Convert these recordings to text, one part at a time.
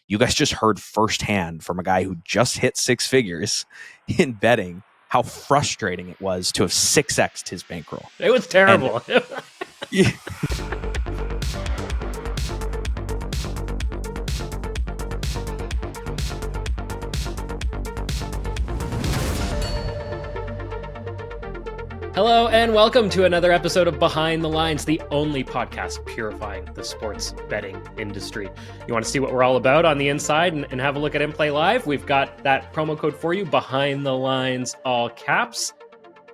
You guys just heard firsthand from a guy who just hit six figures in betting how frustrating it was to have 6x'd his bankroll. It was terrible. Yeah. Hello and welcome to another episode of Behind the Lines, the only podcast purifying the sports betting industry. You want to see what we're all about on the inside and have a look at In Play Live? We've got that promo code for you, Behind the Lines, all caps.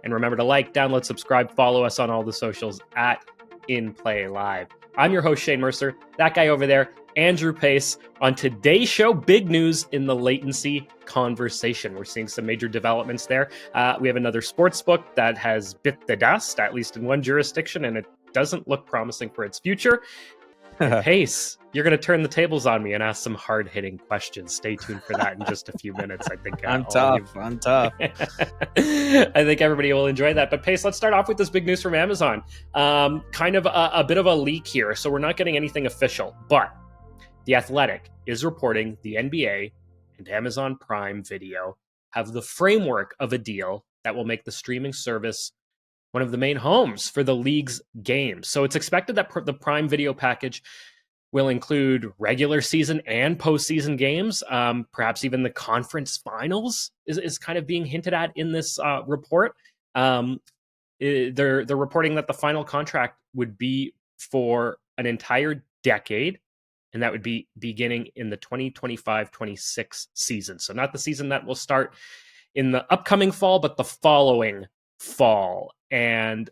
And remember to like, download, subscribe, follow us on all the socials at In Play Live. I'm your host, Shane Mercer. That guy over there, Andrew Pace. On today's show, big news in the latency conversation. We're seeing some major developments there. We have another sportsbook that has bit the dust, at least in one jurisdiction, and it doesn't look promising for its future. And Pace, you're going to turn the tables on me and ask some hard-hitting questions. Stay tuned for that in just a few minutes. I think I'm tough. I think everybody will enjoy that. But Pace, let's start off with this big news from Amazon. Kind of a bit of a leak here, so we're not getting anything official. But The Athletic is reporting the NBA and Amazon Prime Video have the framework of a deal that will make the streaming service one of the main homes for the league's games. So it's expected that the Prime Video package will include regular season and postseason games. Perhaps even the conference finals is kind of being hinted at in this report. They're reporting that the final contract would be for an entire decade, and that would be beginning in the 2025-26 season. So not the season that will start in the upcoming fall, but the following fall. And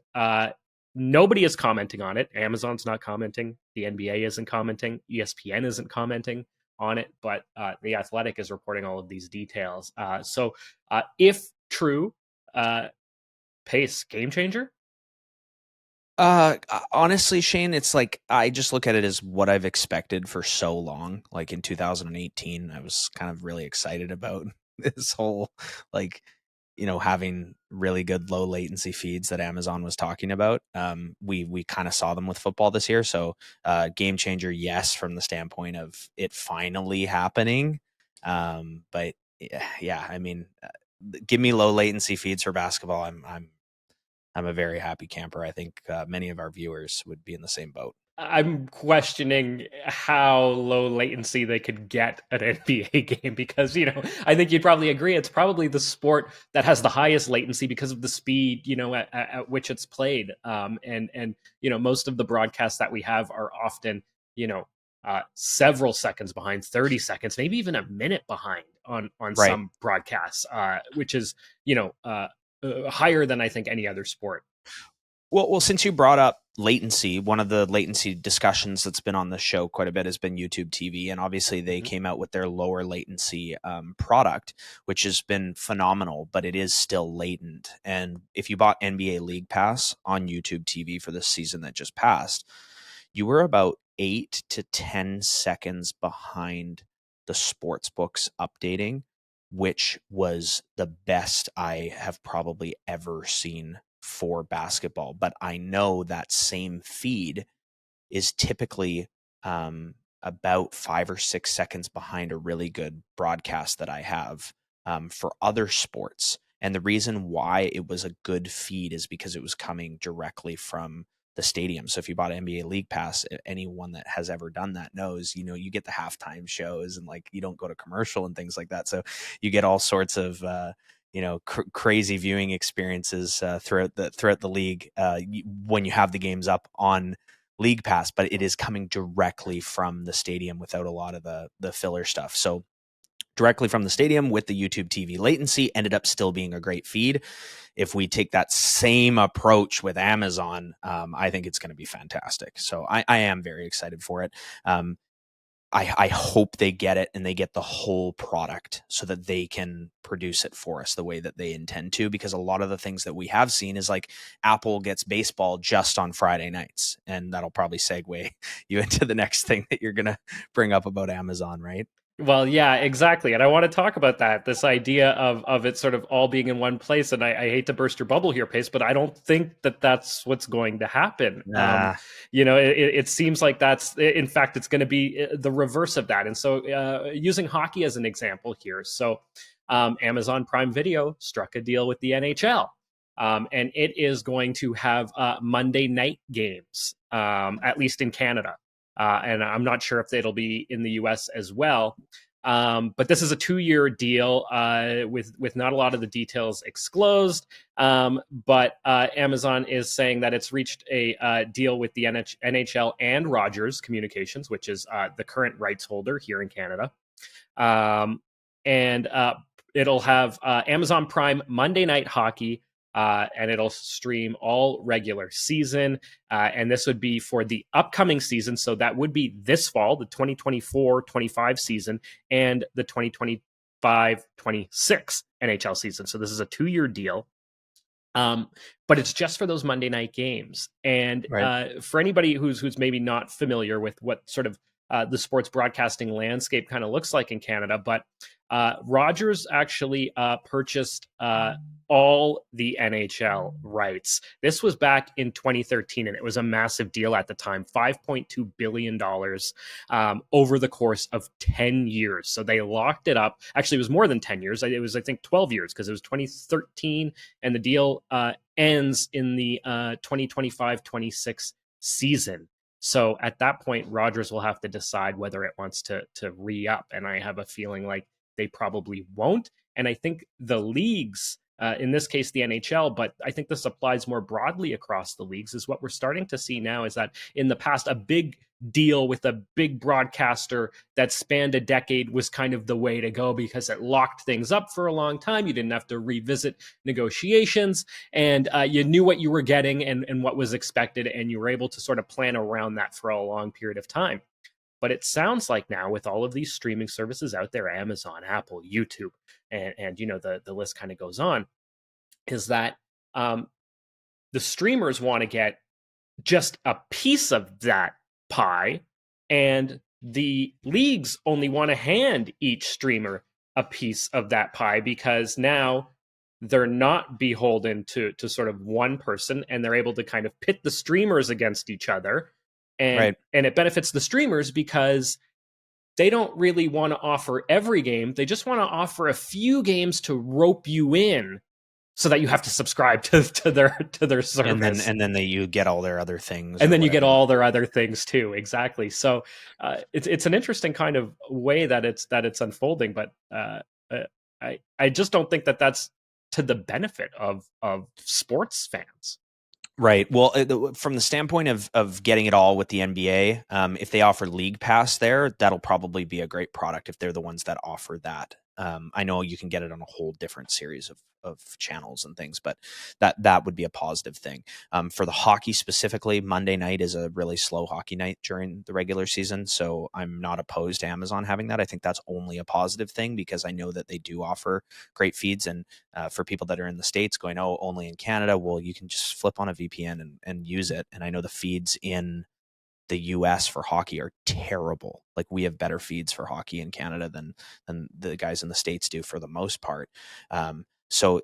nobody is commenting on it. Amazon's not commenting. The NBA isn't commenting. ESPN isn't commenting on it. But The Athletic is reporting all of these details. So if true, Pace, game changer? Honestly, Shane, it's like I just look at it as what I've expected for so long. Like in 2018, I was kind of really excited about this whole, like, having really good low latency feeds that Amazon was talking about. We kind of saw them with football this year. So game changer, yes, from the standpoint of it finally happening. But yeah, I mean, give me low latency feeds for basketball. I'm a very happy camper. I think many of our viewers would be in the same boat. I'm questioning how low latency they could get an NBA game because, I think you'd probably agree it's probably the sport that has the highest latency because of the speed, at which it's played. And most of the broadcasts that we have are often, several seconds behind, 30 seconds, maybe even a minute behind on right. Some broadcasts, which is, higher than I think any other sport. Well, since you brought up latency, one of the latency discussions that's been on the show quite a bit has been YouTube TV. And obviously they came out with their lower latency product, which has been phenomenal, but it is still latent. And if you bought NBA League Pass on YouTube TV for the season that just passed, you were about 8 to 10 seconds behind the sportsbooks updating, which was the best I have probably ever seen for basketball. But I know that same feed is typically about 5 or 6 seconds behind a really good broadcast that I have for other sports. And the reason why it was a good feed is because it was coming directly from the stadium. So if you bought NBA League Pass, anyone that has ever done that knows, you get the halftime shows and like you don't go to commercial and things like that. So you get all sorts of crazy viewing experiences throughout the league when you have the games up on League Pass, but it is coming directly from the stadium without a lot of the filler stuff. So directly from the stadium with the YouTube TV latency ended up still being a great feed. If we take that same approach with Amazon, I think it's going to be fantastic. So I am very excited for it. I hope they get it and they get the whole product so that they can produce it for us the way that they intend to, because a lot of the things that we have seen is like Apple gets baseball just on Friday nights. And that'll probably segue you into the next thing that you're going to bring up about Amazon, right? Well, yeah, exactly. And I want to talk about that, this idea of it sort of all being in one place. And I hate to burst your bubble here, Pace, but I don't think that that's what's going to happen. Nah. It seems like that's, in fact, it's going to be the reverse of that. And so using hockey as an example here. So Amazon Prime Video struck a deal with the NHL. And it is going to have Monday night games, at least in Canada. And I'm not sure if it'll be in the US as well. But this is a 2-year deal with not a lot of the details disclosed. But Amazon is saying that it's reached a deal with the NHL and Rogers Communications, which is the current rights holder here in Canada. And it'll have Amazon Prime Monday Night Hockey, and it'll stream all regular season. And this would be for the upcoming season. So that would be this fall, the 2024-25 season, and the 2025-26 NHL season. So this is a 2-year deal. But it's just for those Monday night games. And Right. for anybody who's maybe not familiar with what sort of the sports broadcasting landscape kind of looks like in Canada, but Rogers actually purchased all the NHL rights. This was back in 2013, and it was a massive deal at the time, $5.2 billion over the course of 10 years. So they locked it up. Actually, it was more than 10 years. It was, I think, 12 years, because it was 2013, and the deal ends in the 2025-26 season. So at that point, Rogers will have to decide whether it wants to re-up. And I have a feeling like they probably won't. And I think the leagues, in this case, the NHL, but I think this applies more broadly across the leagues, is what we're starting to see now is that in the past, a big deal with a big broadcaster that spanned a decade was kind of the way to go, because it locked things up for a long time. You didn't have to revisit negotiations, and you knew what you were getting and what was expected, and you were able to sort of plan around that for a long period of time. But it sounds like now, with all of these streaming services out there, Amazon, Apple, YouTube, and the list kind of goes on, is that the streamers want to get just a piece of that pie, and the leagues only want to hand each streamer a piece of that pie, because now they're not beholden to sort of one person, and they're able to kind of pit the streamers against each other. And Right. it benefits the streamers, because they don't really want to offer every game. They just want to offer a few games to rope you in, so that you have to subscribe to their service. And then you get all their other things, And or then you get whatever. all their other things too. Exactly. So it's an interesting kind of way that it's unfolding, but I just don't think that that's to the benefit of sports fans. Right. Well, from the standpoint of getting it all with the NBA, if they offer League Pass there, that'll probably be a great product if they're the ones that offer that. I know you can get it on a whole different series of channels and things, but that would be a positive thing. For the hockey specifically, Monday night is a really slow hockey night during the regular season, so I'm not opposed to Amazon having that. I think that's only a positive thing, because I know that they do offer great feeds. And for people that are in the States going, oh, only in Canada, well, you can just flip on a VPN and use it. And I know the feeds in the US for hockey are terrible. Like, we have better feeds for hockey in Canada than the guys in the States do for the most part. So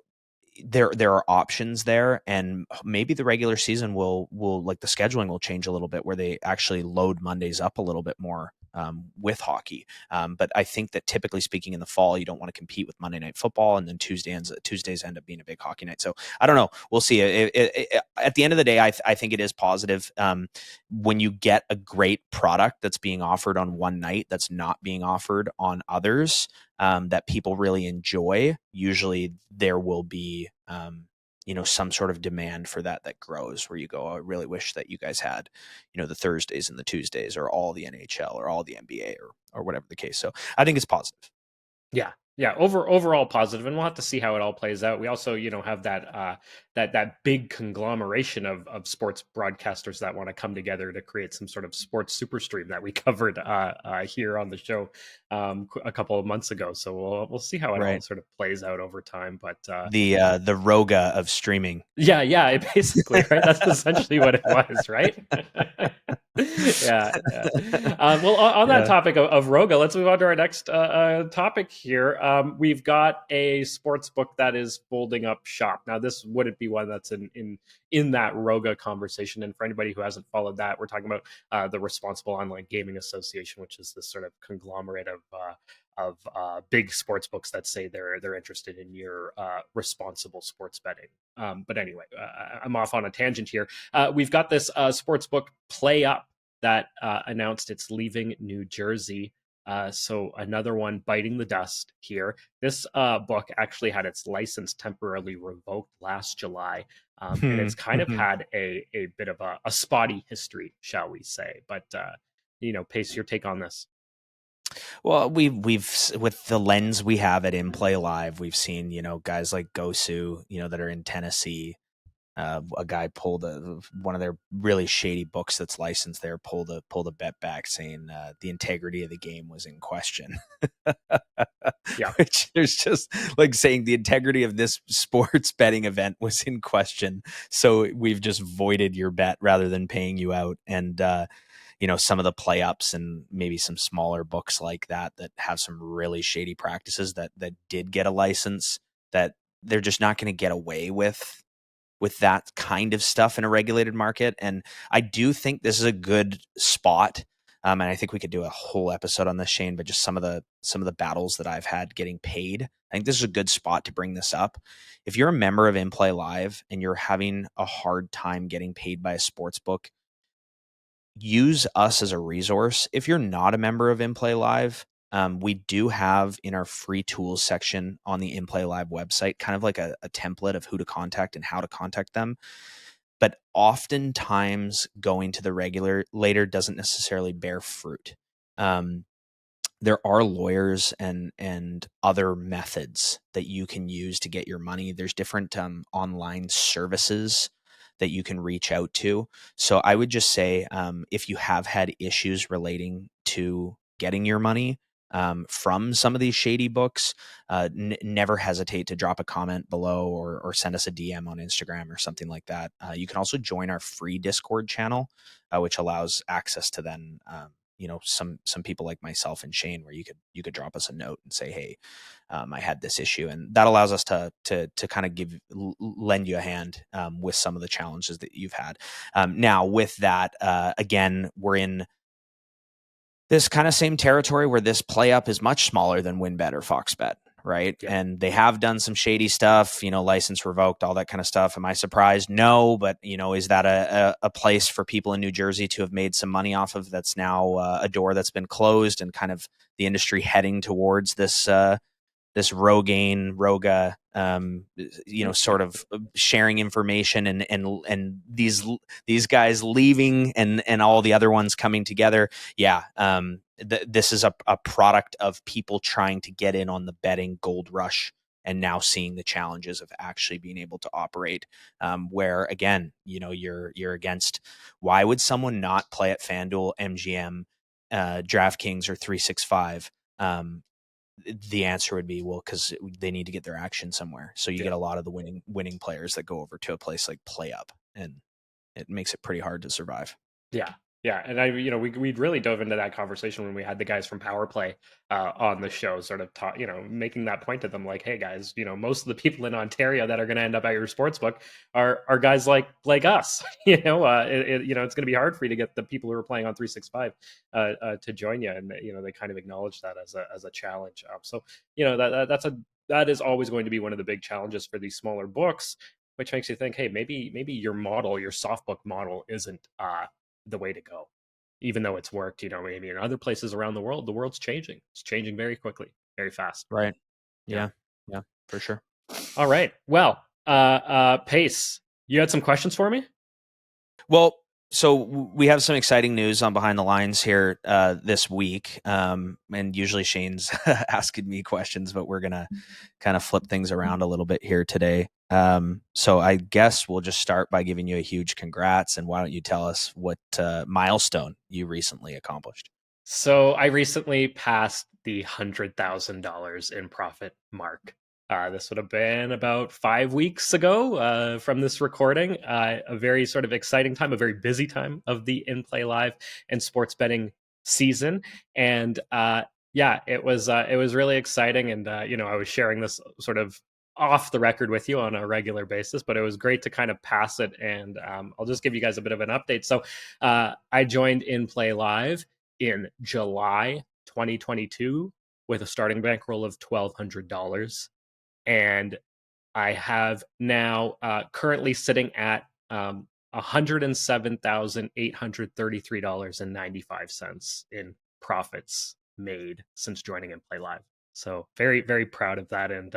there are options there, and maybe the regular season will like the scheduling will change a little bit, where they actually load Mondays up a little bit more with hockey. But I think that typically speaking, in the fall, you don't want to compete with Monday Night Football, and then Tuesdays end up being a big hockey night. So I don't know. We'll see. At the end of the day, I think it is positive when you get a great product that's being offered on one night that's not being offered on others. That people really enjoy. Usually there will be, some sort of demand for that grows, where you go, oh, I really wish that you guys had, the Thursdays and the Tuesdays, or all the NHL or all the NBA, or whatever the case. So I think it's positive. Yeah. Yeah, overall positive, and we'll have to see how it all plays out. We also, have that big conglomeration of sports broadcasters that want to come together to create some sort of sports super stream that we covered here on the show a couple of months ago. So we'll see how it all Right. sort of plays out over time. But The Roga of streaming. yeah, basically, right? That's essentially what it was, right? Yeah. Well, on that Yeah. topic of Roga, let's move on to our next topic here. We've got a sports book that is folding up shop. Now, this wouldn't be one that's in that Roga conversation. And for anybody who hasn't followed that, we're talking about the Responsible Online Gaming Association, which is this sort of conglomerate of big sports books that say they're interested in your responsible sports betting. But anyway, I'm off on a tangent here. We've got this sports book Play Up that announced it's leaving New Jersey. So another one biting the dust here. This book actually had its license temporarily revoked last July, and it's kind of had a bit of a spotty history, shall we say? But Pace, your take on this? Well, we've with the lens we have at In Play Live, we've seen guys like Gosu, that are in Tennessee. A guy pulled one of their really shady books that's licensed there, pulled a bet back saying the integrity of the game was in question. Yeah. Which there's just like saying the integrity of this sports betting event was in question. So we've just voided your bet rather than paying you out. And some of the play ups and maybe some smaller books like that have some really shady practices that did get a license, that they're just not going to get away with that kind of stuff in a regulated market. And I do think this is a good spot. And I think we could do a whole episode on this, Shane, but just some of the battles that I've had getting paid. I think this is a good spot to bring this up. If you're a member of In Play Live and you're having a hard time getting paid by a sports book, use us as a resource. If you're not a member of In Play Live, we do have in our free tools section on the In Play Live website kind of like a template of who to contact and how to contact them. But oftentimes going to the regulator doesn't necessarily bear fruit. There are lawyers and other methods that you can use to get your money. There's different online services that you can reach out to. So I would just say if you have had issues relating to getting your money from some of these shady books, never hesitate to drop a comment below or send us a DM on Instagram or something like that. You can also join our free Discord channel, which allows access to then some people like myself and Shane, where you could drop us a note and say, hey, I had this issue, and that allows us to kind of lend you a hand with some of the challenges that you've had. Now with that, again, we're in this kind of same territory where this play up is much smaller than WinBet or FoxBet, right? Yeah. And they have done some shady stuff, license revoked, all that kind of stuff. Am I surprised? No, but is that a place for people in New Jersey to have made some money off of? That's now a door that's been closed, and kind of the industry heading towards this Roga, sort of sharing information and these guys leaving and all the other ones coming together. Yeah. This is a product of people trying to get in on the betting gold rush and now seeing the challenges of actually being able to operate, where again, you're against, why would someone not play at FanDuel, MGM, DraftKings, or 365? The answer would be, well, because they need to get their action somewhere. So you get a lot of the winning players that go over to a place like Play Up, and it makes it pretty hard to survive. Yeah, and we really dove into that conversation when we had the guys from Power Play on the show, sort of making that point to them, like, hey guys, most of the people in Ontario that are going to end up at your sportsbook are guys like us. It's going to be hard for you to get the people who are playing on 365 to join you, and they kind of acknowledge that as a challenge. So that is always going to be one of the big challenges for these smaller books, which makes you think, hey, maybe your model, your soft book model, isn't the way to go, even though it's worked. Maybe in other places around the world, the world's changing. It's changing very quickly, very fast. Right. Yeah, for sure. All right. Well, Pace, you had some questions for me? Well, we have some exciting news on Behind the Lines here this week. And usually Shane's asking me questions, but we're going to kind of flip things around a little bit here today. So I guess we'll just start by giving you a huge congrats. And why don't you tell us what milestone you recently accomplished? So I recently passed the $100,000 in profit mark. This would have been about 5 weeks ago from this recording. A very sort of exciting time, a very busy time of the In Play Live and sports betting season. And yeah, it was really exciting. And I was sharing this sort of off the record with you on a regular basis, but it was great to kind of pass it. And I'll just give you guys a bit of an update. So I joined In Play Live in July 2022 with a starting bankroll of $1,200. And I have now currently sitting at $107,833.95 in profits made since joining In Play Live. So very, very proud of that. And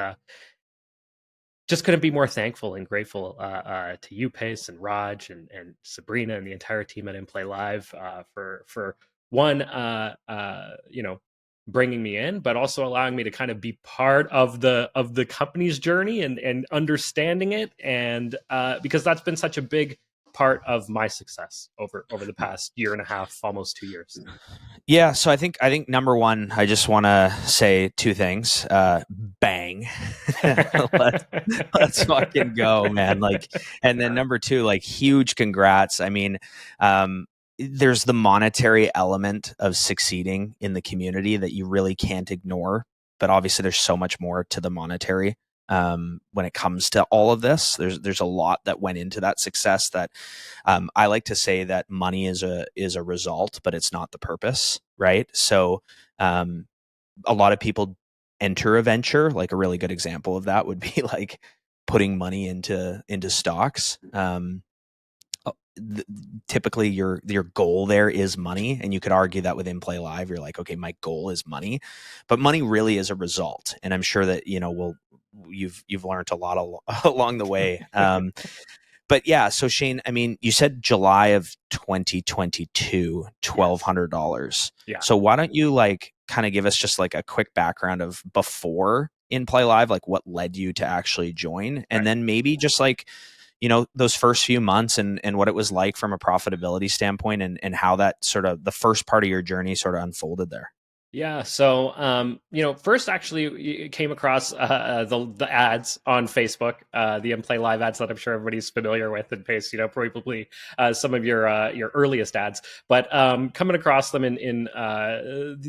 just couldn't be more thankful and grateful to you, Pace, and Raj, and Sabrina, and the entire team at In Play Live for one, bringing me in, but also allowing me to kind of be part of the company's journey and understanding it, and because that's been such a big part of my success over the past year and a half, almost 2 years. Yeah, so I think number one, I just want to say two things. Bang, let's fucking go, man! Like, and then number two, like, huge congrats. I mean, there's the monetary element of succeeding in the community that you really can't ignore, but obviously there's so much more to the monetary. When it comes to all of this, there's a lot that went into that success. That I like to say that money is a result, but it's not the purpose, right? So a lot of people enter a venture. Like, a really good example of that would be like putting money into stocks. Typically your goal there is money, and you could argue that with In Play Live, you're like, okay, my goal is money, but money really is a result. And I'm sure that you've learned a lot along the way. But yeah, so Shane, I mean, you said July of 2022, $1,200. Yeah. So why don't you like kind of give us just like a quick background of before In Play Live, like what led you to actually join, and then maybe just like, those first few months and what it was like from a profitability standpoint, and how that sort of the first part of your journey sort of unfolded there. Yeah. So, first actually came across the ads on Facebook, the In Play Live ads that I'm sure everybody's familiar with, and Pace, probably some of your earliest ads. But coming across them in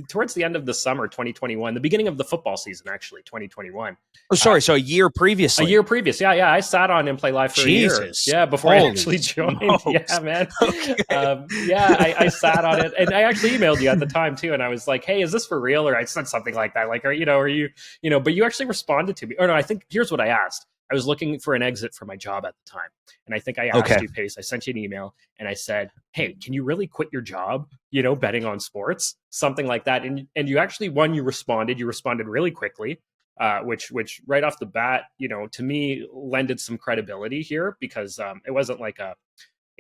towards the end of the summer 2021, the beginning of the football season, actually 2021. Oh, sorry. So a year previously. A year previous. Yeah. I sat on In Play Live for Jesus. a year. Yeah, before I actually joined. Smokes. Yeah, man. Okay. I sat on it, and I actually emailed you at the time too, and I was like, "Hey, is this for real?" Or I said something like that, like, are you, but you actually responded to me. Or no, I think here's what I asked. I was looking for an exit from my job at the time, and I think I asked you, Pace. I sent you an email, and I said, "Hey, can you really quit your job? Betting on sports, something like that." And you actually, you responded really quickly. Which right off the bat, to me, lended some credibility here, because it wasn't like a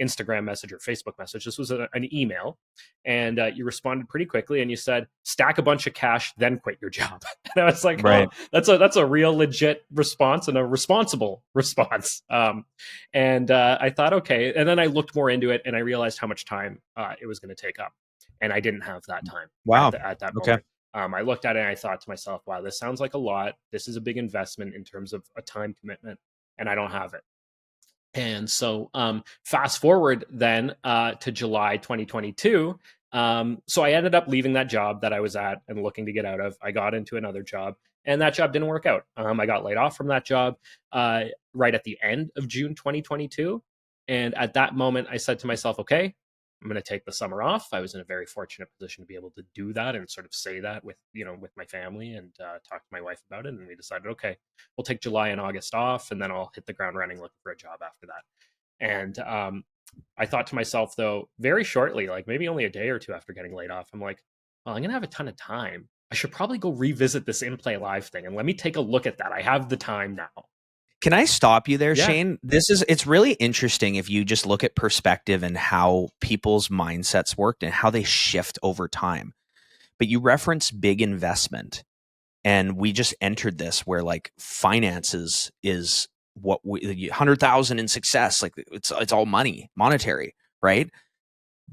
Instagram message or Facebook message. This was an email, and you responded pretty quickly, and you said, "Stack a bunch of cash, then quit your job." And I was like, right. "Oh, that's a real legit response, and a responsible response." And I thought, okay. And then I looked more into it, and I realized how much time it was going to take up, and I didn't have that time. Wow. At that okay. moment. I looked at it and I thought to myself, wow, this sounds like a lot. This is a big investment in terms of a time commitment, and I don't have it. And so fast forward then to July 2022. So I ended up leaving that job that I was at and looking to get out of. I got into another job, and that job didn't work out. I got laid off from that job right at the end of June 2022. And at that moment, I said to myself, okay, I'm going to take the summer off. I was in a very fortunate position to be able to do that and sort of say that with my family, and talk to my wife about it. And we decided, okay, we'll take July and August off, and then I'll hit the ground running looking for a job after that. And I thought to myself, though, very shortly, like maybe only a day or two after getting laid off, I'm like, well, I'm going to have a ton of time. I should probably go revisit this In Play Live thing, and let me take a look at that. I have the time now. Can I stop you there, Yeah. Shane? It's really interesting if you just look at perspective and how people's mindsets worked and how they shift over time. But you reference big investment, and we just entered this where like finances is what 100,000 in success, like it's all monetary, right?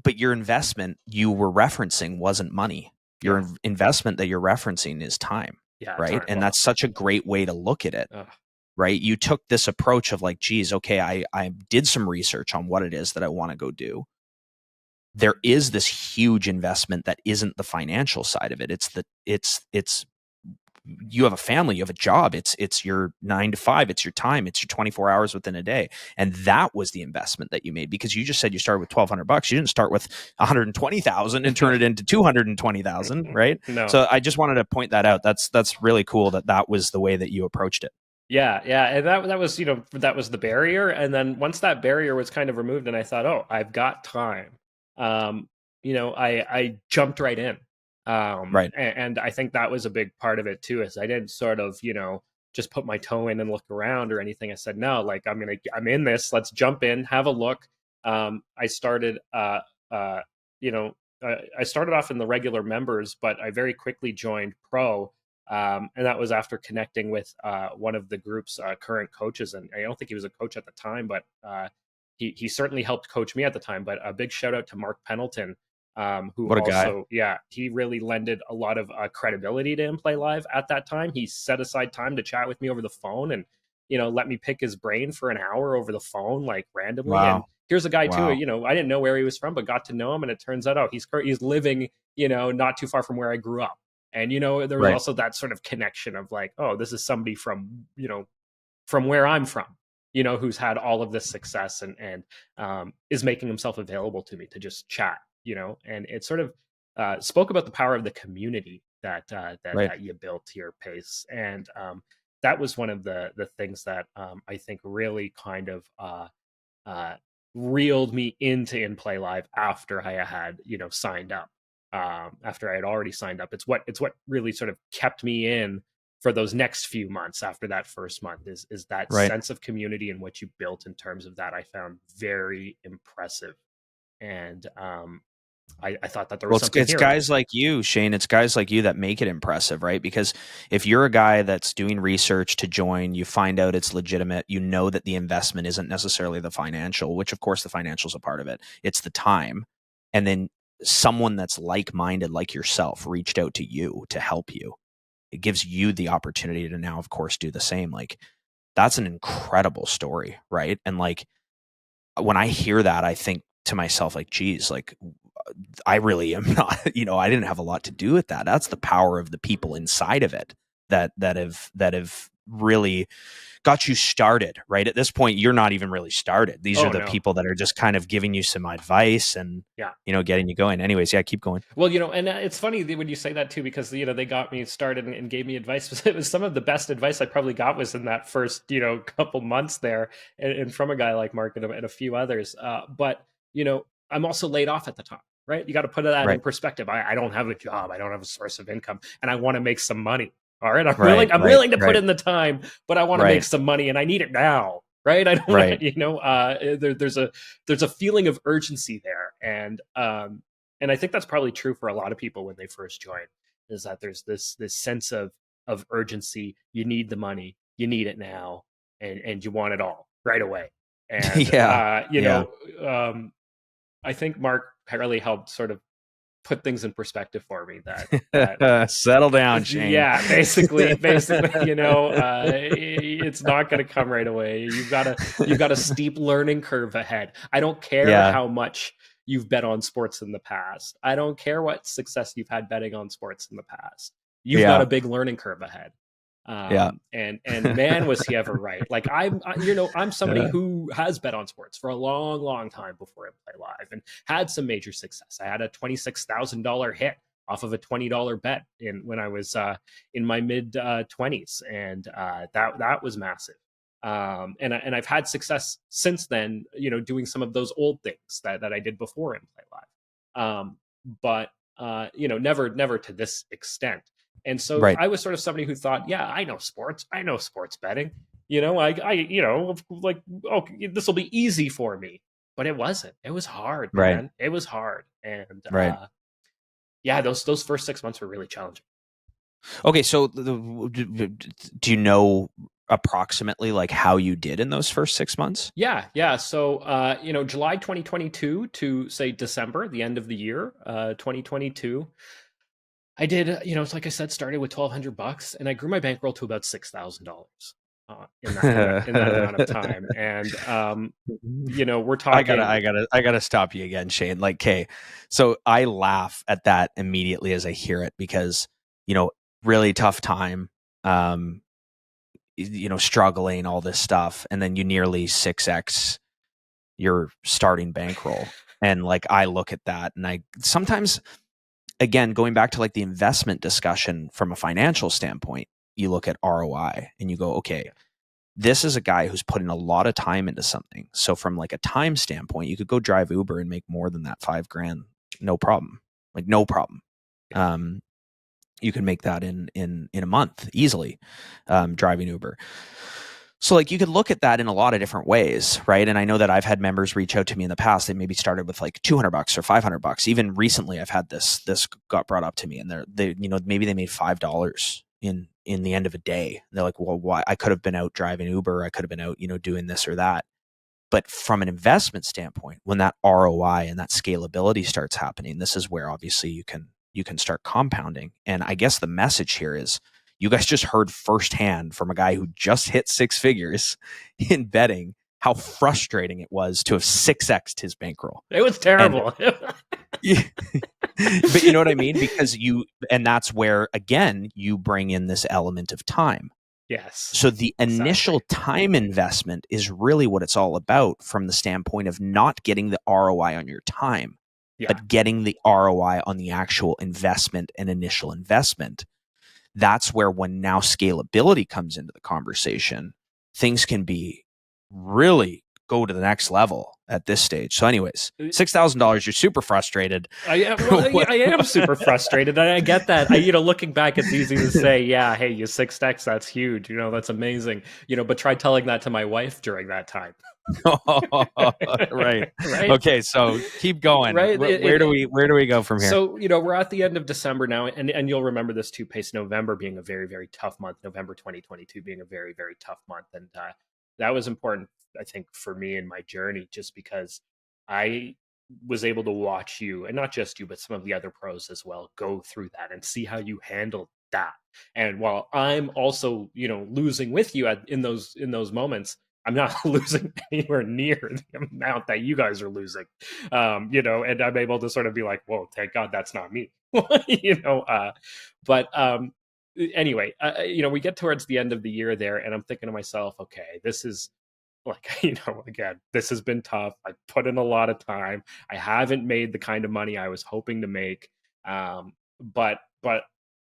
But your investment you were referencing wasn't money. Your investment that you're referencing is time, right? Time. And that's such a great way to look at it. Ugh. Right? You took this approach of like, geez, okay, I did some research on what it is that I want to go do. There is this huge investment that isn't the financial side of it. It's you have a family, you have a job. It's your 9 to 5. It's your time. It's your 24 hours within a day. And that was the investment that you made, because you just said you started with $1,200. You didn't start with 120,000 and turn it into 220,000, right? No. So I just wanted to point that out. That's really cool that was the way that you approached it. Yeah, and that was, that was the barrier. And then once that barrier was kind of removed, and I thought, oh, I've got time. I jumped right in. Right. And I think that was a big part of it too, is I didn't sort of, just put my toe in and look around or anything. I said, no, like I'm in this. Let's jump in, have a look. I started, I started off in the regular members, but I very quickly joined pro. And that was after connecting with one of the group's current coaches. And I don't think he was a coach at the time, but he certainly helped coach me at the time. But a big shout out to Mark Pendleton, who What a also, guy. he really lended a lot of credibility to In Play Live at that time. He set aside time to chat with me over the phone and, let me pick his brain for an hour over the phone, like randomly. Wow. And here's a guy Wow. too, I didn't know where he was from, but got to know him. And it turns out, he's living, not too far from where I grew up. And, there was also that sort of connection of like, oh, this is somebody from, from where I'm from, who's had all of this success and is making himself available to me to just chat, and it sort of spoke about the power of the community that you built to your pace. And that was one of the things that I think really kind of reeled me into In Play Live after I had, signed up. After I had already signed up, it's what really sort of kept me in for those next few months after that first month is that sense of community and what you built in terms of that. I found very impressive. And I thought that there was something it's here. Guys like you, Shane. It's guys like you that make it impressive, right? Because if you're a guy that's doing research to join, you find out it's legitimate, you know that the investment isn't necessarily the financial, which of course the financial is a part of it. It's the time. And then someone that's like-minded like yourself reached out to you to help you. It gives you the opportunity to now, of course, do the same. Like, that's an incredible story, right? And like, when I hear that, I think to myself, like, geez, like, I really am not, I didn't have a lot to do with that. That's the power of the people inside of it that have really got you started, right? At this point, you're not even really started. These are the people that are just kind of giving you some advice and, getting you going. Anyways, keep going. Well, and it's funny when you say that too, because, they got me started and gave me advice. It was some of the best advice I probably got was in that first, couple months there and from a guy like Mark and a few others. But, I'm also laid off at the time, right? You got to put that in perspective. I don't have a job. I don't have a source of income and I want to make some money. All right. I'm willing to put in the time, but I want to make some money and I need it now. Right. I don't want to, there's a feeling of urgency there. And I think that's probably true for a lot of people when they first join, is that there's this sense of urgency. You need the money, you need it now, and you want it all right away. And I think Mark really helped sort of put things in perspective for me that settle down, Shane. Yeah, basically, it's not going to come right away. You've got a steep learning curve ahead. I don't care how much you've bet on sports in the past. I don't care what success you've had betting on sports in the past. You've got a big learning curve ahead. And man, was he ever right. Like I'm somebody who has bet on sports for a long, long time before I play live and had some major success. I had a $26,000 hit off of a $20 bet when I was in my mid 20s. And that was massive. And I've had success since then, doing some of those old things that I did before in Play Live. But never to this extent. And so I was sort of somebody who thought, I know sports betting. I like, oh, this will be easy for me, but it wasn't. It was hard, Right. man. It was hard, and Right. yeah, those first 6 months were really challenging. Okay, so do you know approximately like how you did in those first 6 months? Yeah. So, July 2022 to say December, the end of the year, 2022, I did, it's like I said, started with $1,200, and I grew my bankroll to about $6,000 in that amount of time. And we're I gotta, talking. I gotta, I gotta stop you again, Shane. Like, okay, so I laugh at that immediately as I hear it because, really tough time, um, struggling, all this stuff, and then you nearly 6x your starting bankroll. And like, I look at that and I sometimes, again, going back to like the investment discussion from a financial standpoint, you look at ROI and you go, okay, Yeah. this is a guy who's putting a lot of time into something. So from like a time standpoint, you could go drive Uber and make more than that $5,000, no problem. Like no problem. Yeah. You can make that in a month easily, driving Uber. So like you could look at that in a lot of different ways, right? And I know that I've had members reach out to me in the past. They maybe started with like $200 or $500. Even recently, I've had this got brought up to me, and they maybe they made $5 in the end of a day. And they're like, well, why? I could have been out driving Uber. I could have been out, doing this or that. But from an investment standpoint, when that ROI and that scalability starts happening, this is where obviously you can start compounding. And I guess the message here is you guys just heard firsthand from a guy who just hit six figures in betting how frustrating it was to have 6x'd his bankroll. It was And terrible. but you know what I mean? Because and that's where, again, you bring in this element of time. Yes. So the initial Exactly. time investment is really what it's all about from the standpoint of not getting the ROI on your time, Yeah. but getting the ROI on the actual investment and initial investment. That's where when now scalability comes into the conversation, things can be really go to the next level at this stage. So anyways, $6,000, you're super frustrated. I am super frustrated. I get that. Looking back, it's easy to say, yeah, hey, you 6x, that's huge. That's amazing. But try telling that to my wife during that time. Right. Right. Okay, so keep going. Right. Where do we go from here? So, we're at the end of December now, and you'll remember this too, Pace. November being a very, very tough month, November 2022 being a very, very tough month. And that was important, I think, for me in my journey, just because I was able to watch you, and not just you, but some of the other pros as well, go through that and see how you handled that. And while I'm also, losing with you in those moments, I'm not losing anywhere near the amount that you guys are losing, and I'm able to sort of be like, whoa, thank God that's not me, but anyway, we get towards the end of the year there, and I'm thinking to myself, okay, this is like, again, this has been tough. I put in a lot of time. I haven't made the kind of money I was hoping to make. But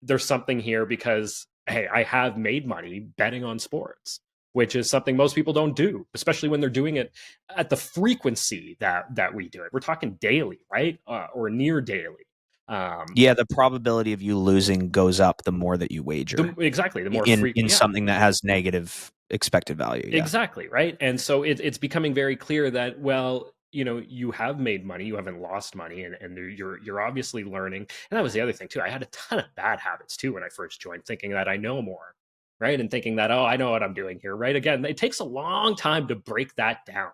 there's something here because, hey, I have made money betting on sports, which is something most people don't do, especially when they're doing it at the frequency that we do it. We're talking daily, right? Or near daily. Yeah, the probability of you losing goes up the more that you wager. Exactly. The more In yeah. something that has negative expected value. Yeah. Exactly, right? And so it's becoming very clear that, well, you have made money, you haven't lost money, and you're obviously learning. And that was the other thing too. I had a ton of bad habits too when I first joined, thinking that I know more, right? And thinking that, oh, I know what I'm doing here, right? Again, it takes a long time to break that down,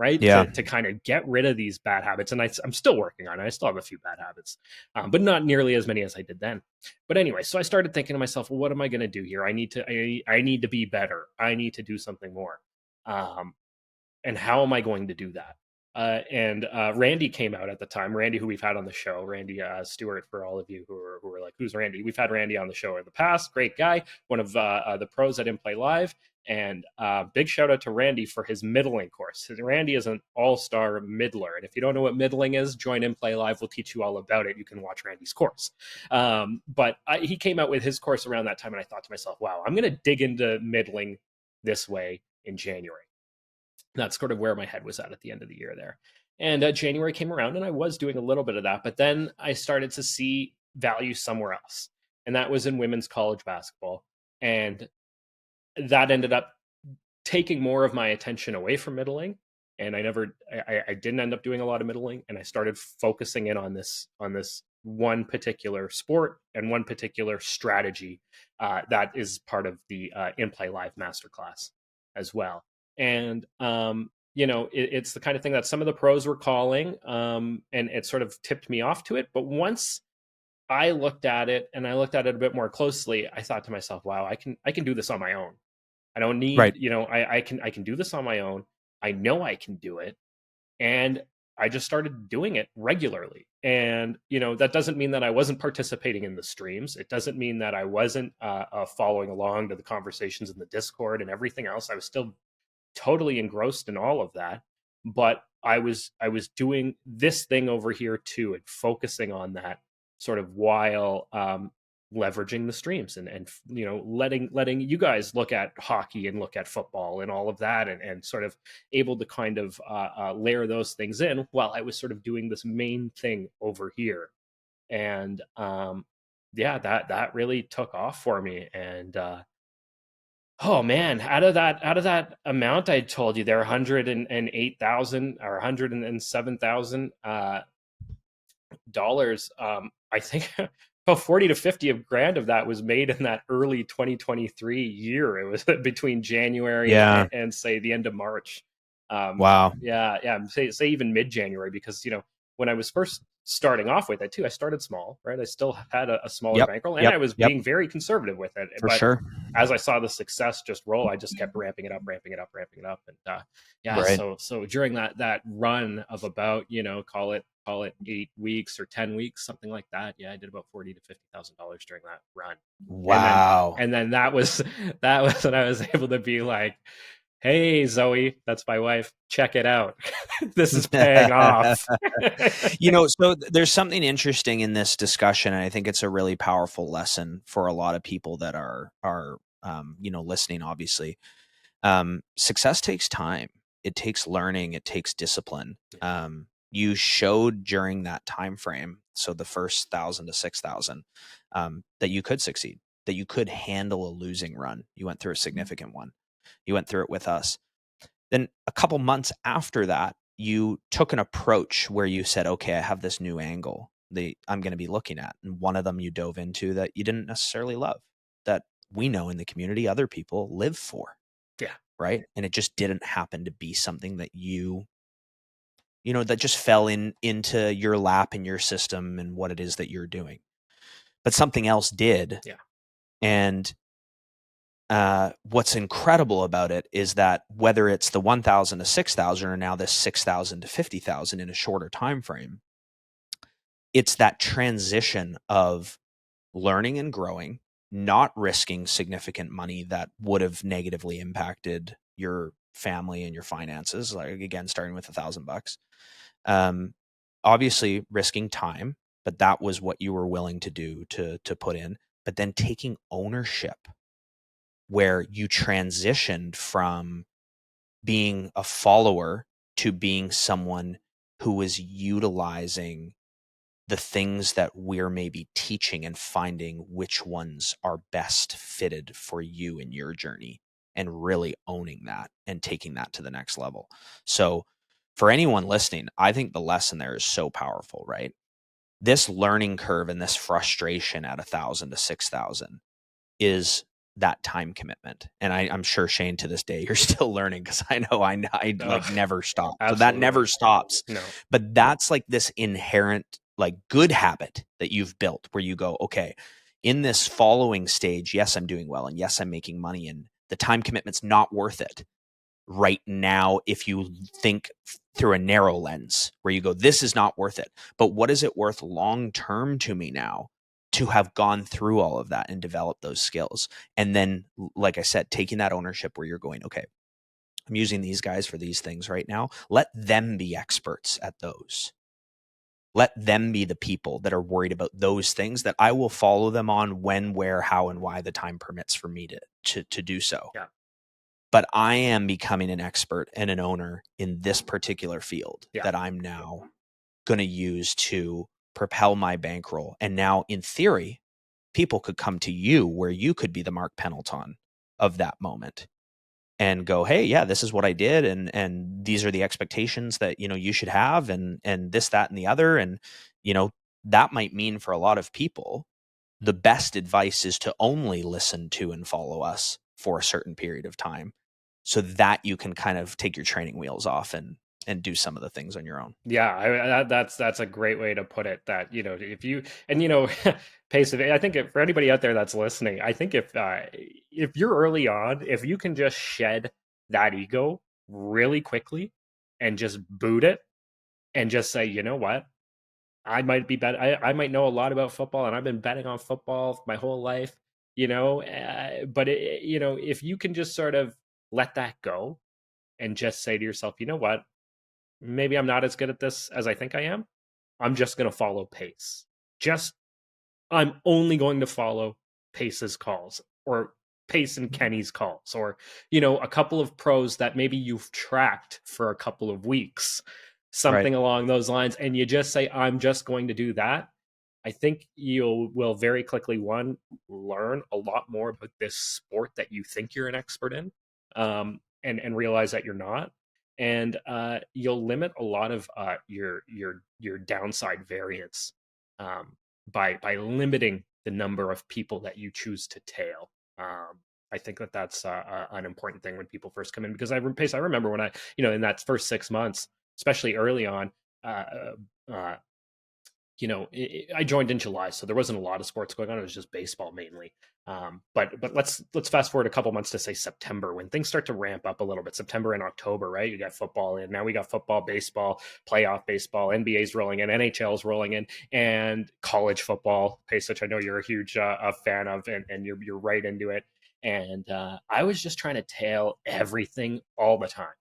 right? Yeah. To kind of get rid of these bad habits. And I'm still working on it. I still have a few bad habits, but not nearly as many as I did then. But anyway, so I started thinking to myself, well, what am I going to do here? I need to be better. I need to do something more. And how am I going to do that? And Randy came out at the time. Randy, who we've had on the show, Randy Stewart, for all of you who are like, who's Randy? We've had Randy on the show in the past. Great guy, one of the pros at In Play Live. And big shout out to Randy for his middling course. Randy is an all-star middler. And if you don't know what middling is, join In Play Live. We'll teach you all about it. You can watch Randy's course. But he came out with his course around that time. And I thought to myself, wow, I'm going to dig into middling this way in January. That's sort of where my head was at the end of the year there. And January came around and I was doing a little bit of that. But then I started to see value somewhere else. And that was in women's college basketball. And that ended up taking more of my attention away from middling, and I didn't end up doing a lot of middling, and I started focusing in on this one particular sport and one particular strategy that is part of the In Play Live masterclass as well. And it's the kind of thing that some of the pros were calling, and it sort of tipped me off to it. But once I looked at it, and I looked at it a bit more closely, I thought to myself, wow, I can do this on my own. I don't need, Right. I can do this on my own. I know I can do it. And I just started doing it regularly. And, that doesn't mean that I wasn't participating in the streams. It doesn't mean that I wasn't following along to the conversations in the Discord and everything else. I was still totally engrossed in all of that. But I was doing this thing over here too, and focusing on that sort of while leveraging the streams, and letting you guys look at hockey and look at football and all of that, and sort of able to kind of layer those things in while I was sort of doing this main thing over here. And that really took off for me. And oh man, out of that amount I told you, there are 108,000 or $107,000 dollars. I think about 40 to 50 of grand of that was made in that early 2023 year. It was between January and say the end of March. Wow. Yeah. Say even mid-January, because when I was first starting off with it too, I started small, right? I still had a smaller bankroll, and I was being very conservative with it. For sure. As I saw the success just roll, I just kept ramping it up. And Right. So during that run of about, call it 8 weeks or 10 weeks, something like that. Yeah, I did about $40,000 to $50,000 during that run. Wow. And then that was when I was able to be like, hey, Zoe, that's my wife, check it out. This is paying off. So there's something interesting in this discussion, and I think it's a really powerful lesson for a lot of people that are listening, obviously. Success takes time. It takes learning. It takes discipline. You showed during that time frame, so the first 1,000 to 6,000, that you could succeed, that you could handle a losing run. You went through a significant one. You went through it with us. Then a couple months after that, you took an approach where you said, okay, I have this new angle that I'm going to be looking at. And one of them you dove into that you didn't necessarily love, that we know in the community other people live for. Yeah. Right. And it just didn't happen to be something that that just fell into your lap and your system and what it is that you're doing. But something else did. Yeah. And what's incredible about it is that whether it's the 1,000 to 6,000 or now this 6,000 to 50,000 in a shorter time frame, it's that transition of learning and growing, not risking significant money that would have negatively impacted your family and your finances. Like, again, starting with $1,000, obviously risking time, but that was what you were willing to do to put in. But then taking ownership, where you transitioned from being a follower to being someone who was utilizing the things that we're maybe teaching and finding which ones are best fitted for you in your journey, and really owning that and taking that to the next level. So for anyone listening, I think the lesson there is so powerful, right? This learning curve and this frustration at 1,000 to 6,000 is that time commitment. And I'm sure, Shane, to this day, you're still learning, because I know I like never stop. Absolutely. So that never stops. No. But that's like this inherent like good habit that you've built, where you go, okay, in this following stage, yes, I'm doing well, and yes, I'm making money, and the time commitment's not worth it right now if you think through a narrow lens, where you go, this is not worth it. But what is it worth long term to me now to have gone through all of that and developed those skills? And then, like I said, taking that ownership where you're going, okay, I'm using these guys for these things right now. Let them be experts at those. Let them be the people that are worried about those things that I will follow them on when, where, how, and why the time permits for me to do so. Yeah. But I am becoming an expert and an owner in this particular field that I'm now going to use to propel my bankroll. And now, in theory, people could come to you where you could be the Mark Pendleton of that moment and go, hey, yeah, this is what I did, and these are the expectations that, you know, you should have, and this, that, and the other. And, you know, that might mean for a lot of people, the best advice is to only listen to and follow us for a certain period of time, so that you can kind of take your training wheels off and do some of the things on your own. Yeah, that's a great way to put it. That, you know, if you, and you know, pace of it. I think for anybody out there that's listening, I think if you're early on, if you can just shed that ego really quickly and just boot it and just say, you know what, I might be bet. I might know a lot about football, and I've been betting on football my whole life. You know, but you know, if you can just sort of let that go and just say to yourself, you know what, maybe I'm not as good at this as I think I am. I'm just going to follow pace. Just, I'm only going to follow Pace's calls, or Pace and Kenny's calls, or, you know, a couple of pros that maybe you've tracked for a couple of weeks, Right. something along those lines. And you just say, I'm just going to do that. I think you will very quickly, one, learn a lot more about this sport that you think you're an expert in, and realize that you're not. And you'll limit a lot of your downside variance, by limiting the number of people that you choose to tail. I think that that's an important thing when people first come in, because I remember when I, you know, in that first 6 months, especially early on, uh, uh, you know, I joined in July, so there wasn't a lot of sports going on. It was just baseball mainly. But let's fast forward a couple months to, say, September, when things start to ramp up a little bit. September and October, right? You got football in. Now we got football, baseball, playoff baseball, NBA's rolling in, NHL's rolling in, and college football, Pace, which I know you're a huge fan of, and you're right into it. And I was just trying to tail everything all the time,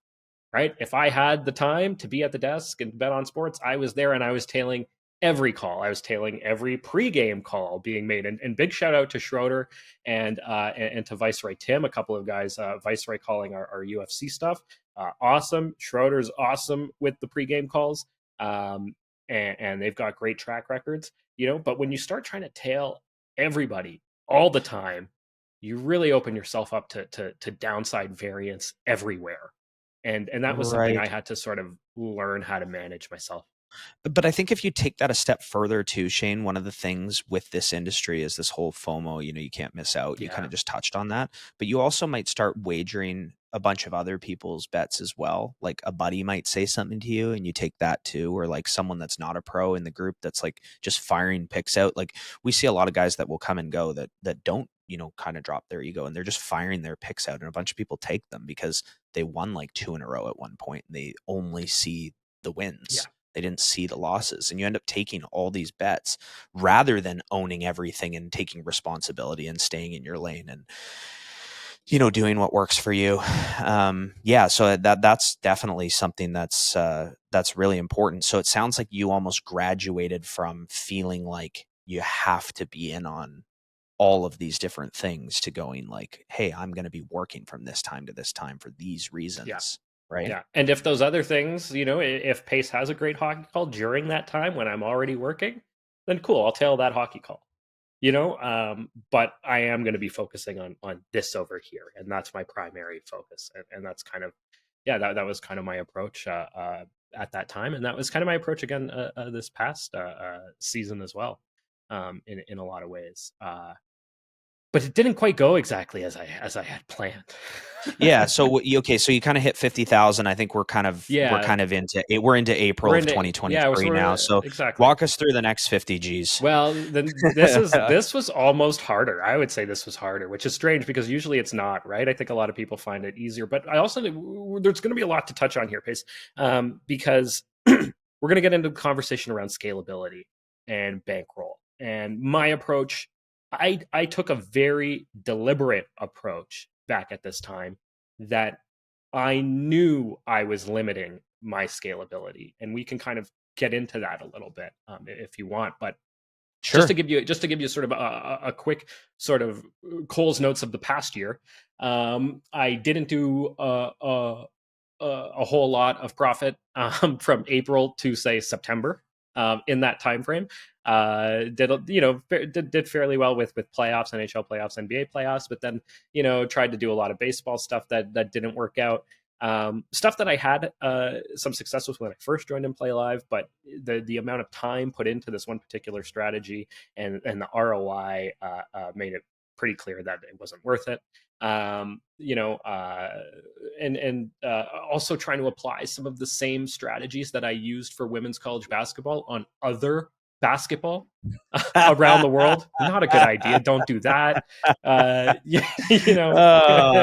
right? If I had the time to be at the desk and bet on sports, I was there, and I was tailing every call. I was tailing every pregame call being made. And big shout out to Schroeder and to Viceroy Tim, a couple of guys, Viceroy calling our UFC stuff. Awesome. Schroeder's awesome with the pregame calls. And they've got great track records, you know, but when you start trying to tail everybody all the time, you really open yourself up to downside variance everywhere. And that was something I Right. had to sort of learn how to manage myself. But I think if you take that a step further too, Shane, one of the things with this industry is this whole FOMO, you know, you can't miss out. You kind Yeah. of just touched on that. But you also might start wagering a bunch of other people's bets as well. Like a buddy might say something to you and you take that too, or like someone that's not a pro in the group that's like just firing picks out. Like we see a lot of guys that will come and go that don't, you know, kind of drop their ego, and they're just firing their picks out, and a bunch of people take them because they won like 2 in a row at one point and they only see the Yeah. wins. They didn't see the losses, and you end up taking all these bets rather than owning everything and taking responsibility and staying in your lane and, you know, doing what works for you. Yeah, so that's definitely something that's really important. So it sounds like you almost graduated from feeling like you have to be in on all of these different things to going like, hey, I'm going to be working from this time to this time for these Yeah. reasons, right? Yeah. And if those other things, you know, if Pace has a great hockey call during that time when I'm already working, then cool, I'll tail that hockey call. You know, but I am going to be focusing on this over here, and that's my primary focus. And that's kind of, yeah, that was kind of my approach at that time, and that was kind of my approach again this past season as well, in a lot of ways. But it didn't quite go exactly as I had planned. Yeah. So okay. So you kind of hit 50,000. I think we're kind of Yeah, into it. We're into April we're of into, yeah, so 2023 now. we're So exactly. walk us through the next 50 G's. Well, then this was almost harder. I would say this was harder, which is strange because usually it's not, right? I think a lot of people find it easier, but I also, there's going to be a lot to touch on here, Pace, because we're going to get into the conversation around scalability and bankroll. And my approach, I took a very deliberate approach back at this time, that I knew I was limiting my scalability, and we can kind of get into that a little bit, if you want. But Sure. just to give you sort of a quick sort of Cole's notes of the past year, I didn't do a whole lot of profit from April to, say, September. in that time frame. Did fairly well with playoffs, NHL playoffs, NBA playoffs, but then tried to do a lot of baseball stuff that didn't work out. Stuff that I had some success with when I first joined in Play Live, but the amount of time put into this one particular strategy and the ROI made it pretty clear that it wasn't worth it. Also trying to apply some of the same strategies that I used for women's college basketball on other basketball around the world. Not a good idea. Don't do that. Oh, I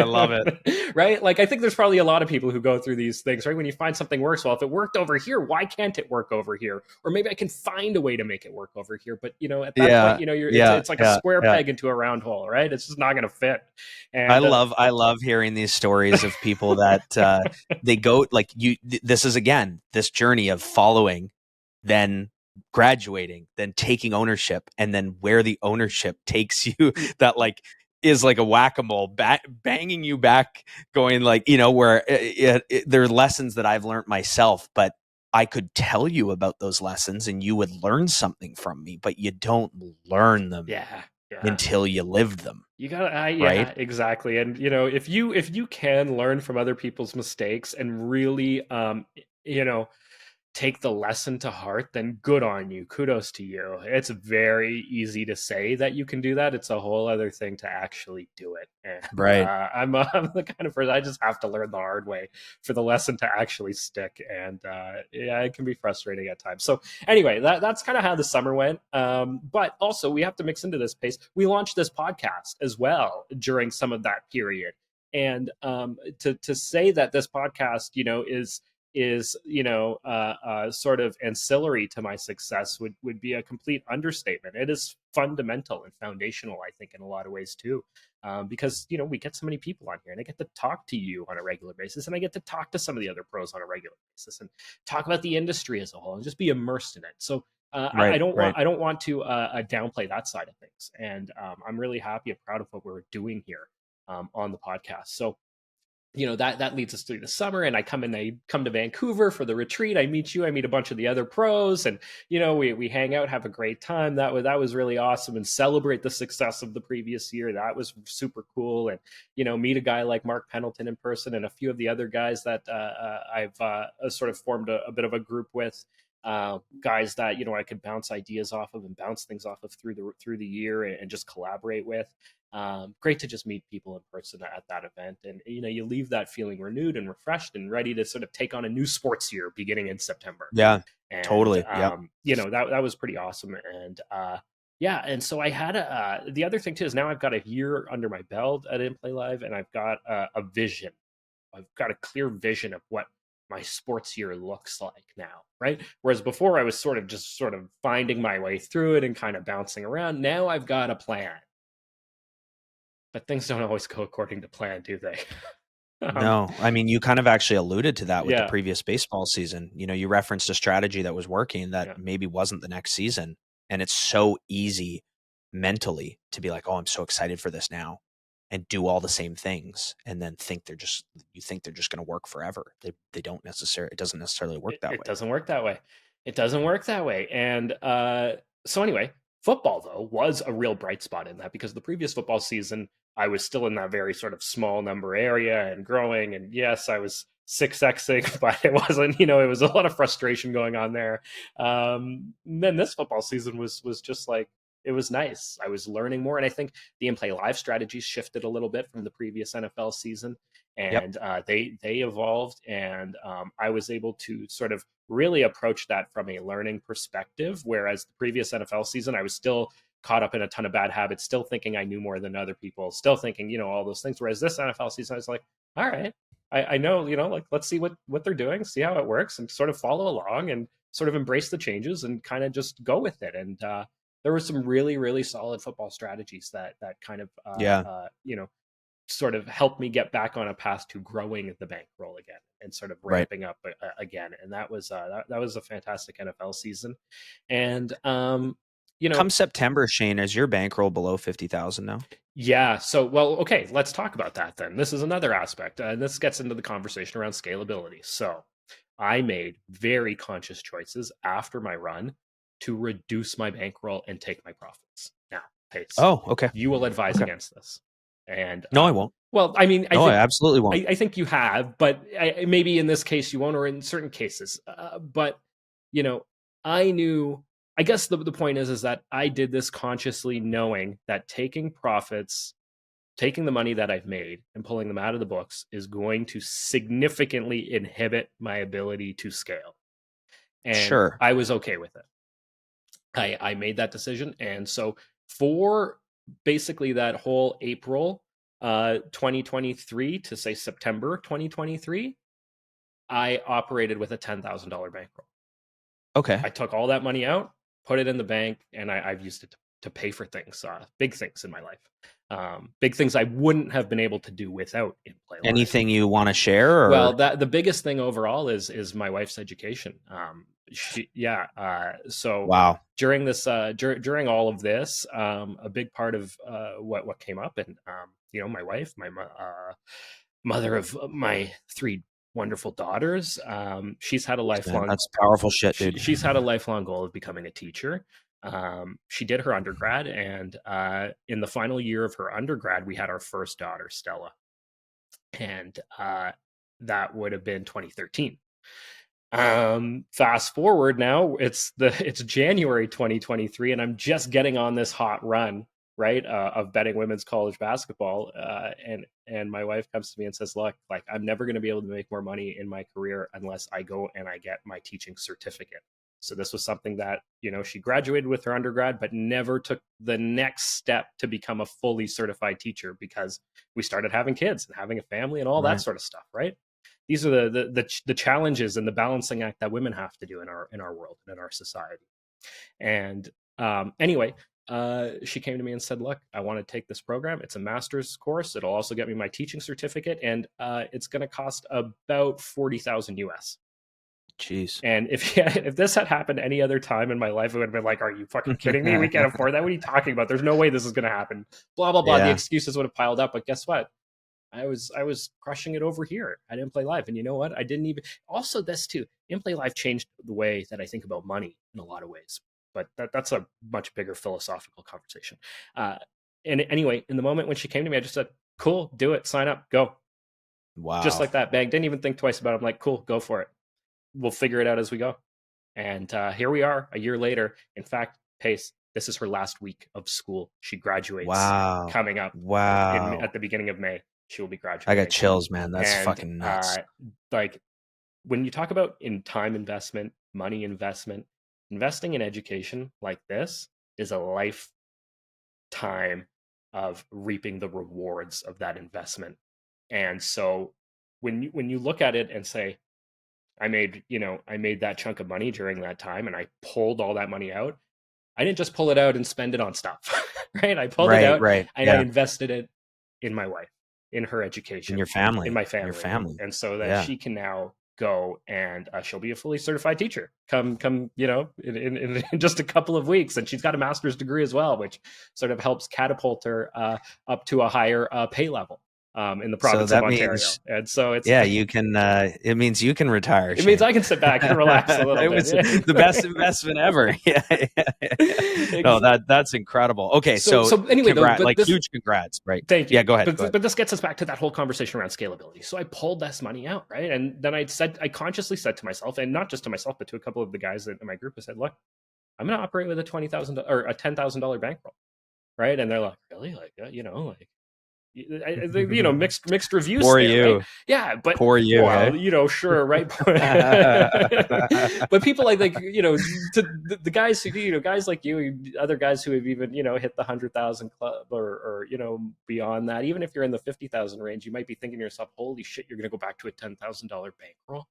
love it. Right? Like, I think there's probably a lot of people who go through these things, right? When you find something works, well, if it worked over here, why can't it work over here? Or maybe I can find a way to make it work over here. But, at that point, it's like a square peg into a round hole, right? It's just not going to fit. And I love hearing these stories of people that they go like this is again, this journey of following, then graduating, then taking ownership, and then where the ownership takes you that like is like a whack-a-mole banging you back, going like, where there are lessons that I've learned myself, but I could tell you about those lessons and you would learn something from me, but you don't learn them until you lived them. You gotta, right? Exactly. And if you can learn from other people's mistakes and really, take the lesson to heart, then good on you. Kudos to you. It's very easy to say that you can do that. It's a whole other thing to actually do it. And, right. I'm the kind of person, I just have to learn the hard way for the lesson to actually stick. And it can be frustrating at times. So anyway, that's kind of how the summer went. But also we have to mix into this pace. We launched this podcast as well during some of that period. And to say that this podcast, is sort of ancillary to my success would be a complete understatement. It is fundamental and foundational, I think, in a lot of ways too, because we get so many people on here, and I get to talk to you on a regular basis, and I get to talk to some of the other pros on a regular basis, and talk about the industry as a whole, and just be immersed in it. So I don't want to downplay that side of things, and I'm really happy and proud of what we're doing here on the podcast. So that leads us through the summer, and I come to Vancouver for the retreat. I meet you, I meet a bunch of the other pros, and we hang out, have a great time. That was really awesome, and celebrate the success of the previous year. That was super cool. And meet a guy like Mark Pendleton in person, and a few of the other guys that I've sort of formed a bit of a group with, guys that I could bounce ideas off of and bounce things off of through the year, and just collaborate with. Great to just meet people in person at that event, and you leave that feeling renewed and refreshed and ready to sort of take on a new sports year beginning in September. And, totally. That was pretty awesome. And and so I had the other thing too is now I've got a year under my belt at In Play Live, and I've got a vision. I've got a clear vision of what my sports year looks like now, right? Whereas before I was sort of finding my way through it and kind of bouncing around. Now I've got a plan. But things don't always go according to plan, do they? No, I mean, you kind of actually alluded to that with the previous baseball season. You referenced a strategy that was working that maybe wasn't the next season. And it's so easy mentally to be like, oh, I'm so excited for this now, and do all the same things, and then think they're just going to work forever. They don't necessarily, it doesn't necessarily work that way. It doesn't work that way. It doesn't work that way. And so anyway, football, though, was a real bright spot in that, because the previous football season, I was still in that very sort of small number area and growing. And yes, I was 6Xing, but it wasn't, it was a lot of frustration going on there. Then this football season was just like, it was nice. I was learning more. And I think the In-Play Live strategies shifted a little bit from the previous NFL season. And they evolved. And I was able to sort of really approach that from a learning perspective. Whereas the previous NFL season, I was still caught up in a ton of bad habits, still thinking I knew more than other people, still thinking, all those things. Whereas this NFL season, I was like, all right, I know, like, let's see what they're doing, see how it works, and sort of follow along and sort of embrace the changes and kind of just go with it. And there were some really, really solid football strategies that kind of, sort of helped me get back on a path to growing the bankroll again and sort of ramping up again. And that was a fantastic NFL season. And, come September, Shane, is your bankroll below 50,000 now? Yeah. So, well, okay, let's talk about that then. This is another aspect. And this gets into the conversation around scalability. So I made very conscious choices after my run to reduce my bankroll and take my profits. Now, Pace, Oh, okay. you will advise Okay. against this. And No, I won't. well, I mean, I absolutely won't. I think you have, but maybe in this case you won't, or in certain cases. But you know, I knew. I guess the point is that I did this consciously, knowing that taking profits, taking the money that I've made and pulling them out of the books is going to significantly inhibit my ability to scale. And Sure. I was okay with it. I made that decision. And so for basically that whole April 2023 to say September 2023, I operated with a $10,000 bankroll. Okay. I took all that money out, put it in the bank, and I've used it to pay for things, big things in my life, big things I wouldn't have been able to do without in-play live. Anything you want to share? Or? Well, the biggest thing overall is my wife's education. So wow. During this, during all of this, a big part of what came up, and my wife, my mother of my 3 wonderful daughters, she's had a lifelong. Man, that's powerful shit, dude. She's had a lifelong goal of becoming a teacher. She did her undergrad, and in the final year of her undergrad, we had our first daughter, Stella, and that would have been 2013. Fast forward now, it's January 2023, and I'm just getting on this hot run, right, of betting women's college basketball, and my wife comes to me and says, look, like, I'm never going to be able to make more money in my career unless I go and I get my teaching certificate. So this was something that, she graduated with her undergrad, but never took the next step to become a fully certified teacher, because we started having kids and having a family and all that sort of stuff, right? These are the challenges and the balancing act that women have to do in our world and in our society. And anyway, she came to me and said, look, I want to take this program. It's a master's course. It'll also get me my teaching certificate, and it's going to cost about $40,000 US. Jeez. And if this had happened any other time in my life, it would have been like, are you fucking kidding me? We can't afford that. What are you talking about? There's no way this is going to happen. Blah, blah, blah. Yeah. The excuses would have piled up. But guess what? I was crushing it over here at In Play Live. And you know what? I didn't even... Also, this too. In Play Live changed the way that I think about money in a lot of ways. But that's a much bigger philosophical conversation. And anyway, in the moment when she came to me, I just said, cool, do it. Sign up. Go. Wow. Just like that. Bang. Didn't even think twice about it. I'm like, cool, go for it. We'll figure it out as we go. And here we are a year later. In fact, Pace, this is her last week of school. She graduates coming up. Wow. At the beginning of May, she will be graduating. I got chills, man. That's fucking nuts. Like, when you talk about time investment, money investment, investing in education like this is a lifetime of reaping the rewards of that investment. And so when you look at it and say, I made that chunk of money during that time, and I pulled all that money out. I didn't just pull it out and spend it on stuff, right? I pulled it out and I invested it in my wife, in her education, in your family, in my family, your family, and so that she can now go and she'll be a fully certified teacher come in just a couple of weeks, and she's got a master's degree as well, which sort of helps catapult her up to a higher pay level. In the province of Ontario. And so it's you can it means you can retire. It means I can sit back and relax a little bit. It was the best investment ever. No, that's incredible. Okay, so anyway, huge congrats, right? Thank you. Yeah, go ahead. But this gets us back to that whole conversation around scalability. So I pulled this money out, right? And then I consciously said to myself, and not just to myself, but to a couple of the guys in my group, I said, look, I'm going to operate with a $20,000 or a $10,000 bankroll, right? And they're like, really? Like, mixed reviews. Poor you. Right? Yeah, but poor you. Well, sure, right? But people like to the guys who guys like you, other guys who have even hit the 100,000 club or beyond that. Even if you're in the 50,000 range, you might be thinking to yourself, "Holy shit, you're going to go back to a $10,000 bankroll."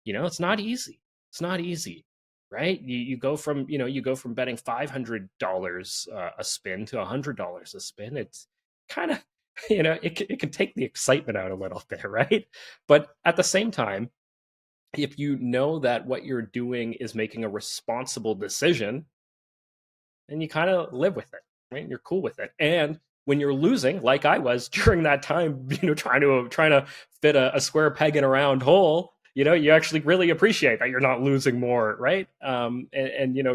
It's not easy. It's not easy. Right? You go from betting $500 a spin to $100 a spin. It's kind of it can take the excitement out a little bit, right? But at the same time, if you know that what you're doing is making a responsible decision, then you kind of live with it, right? You're cool with it. And when you're losing, like I was during that time, trying to fit a square peg in a round hole, you actually really appreciate that you're not losing more, right? And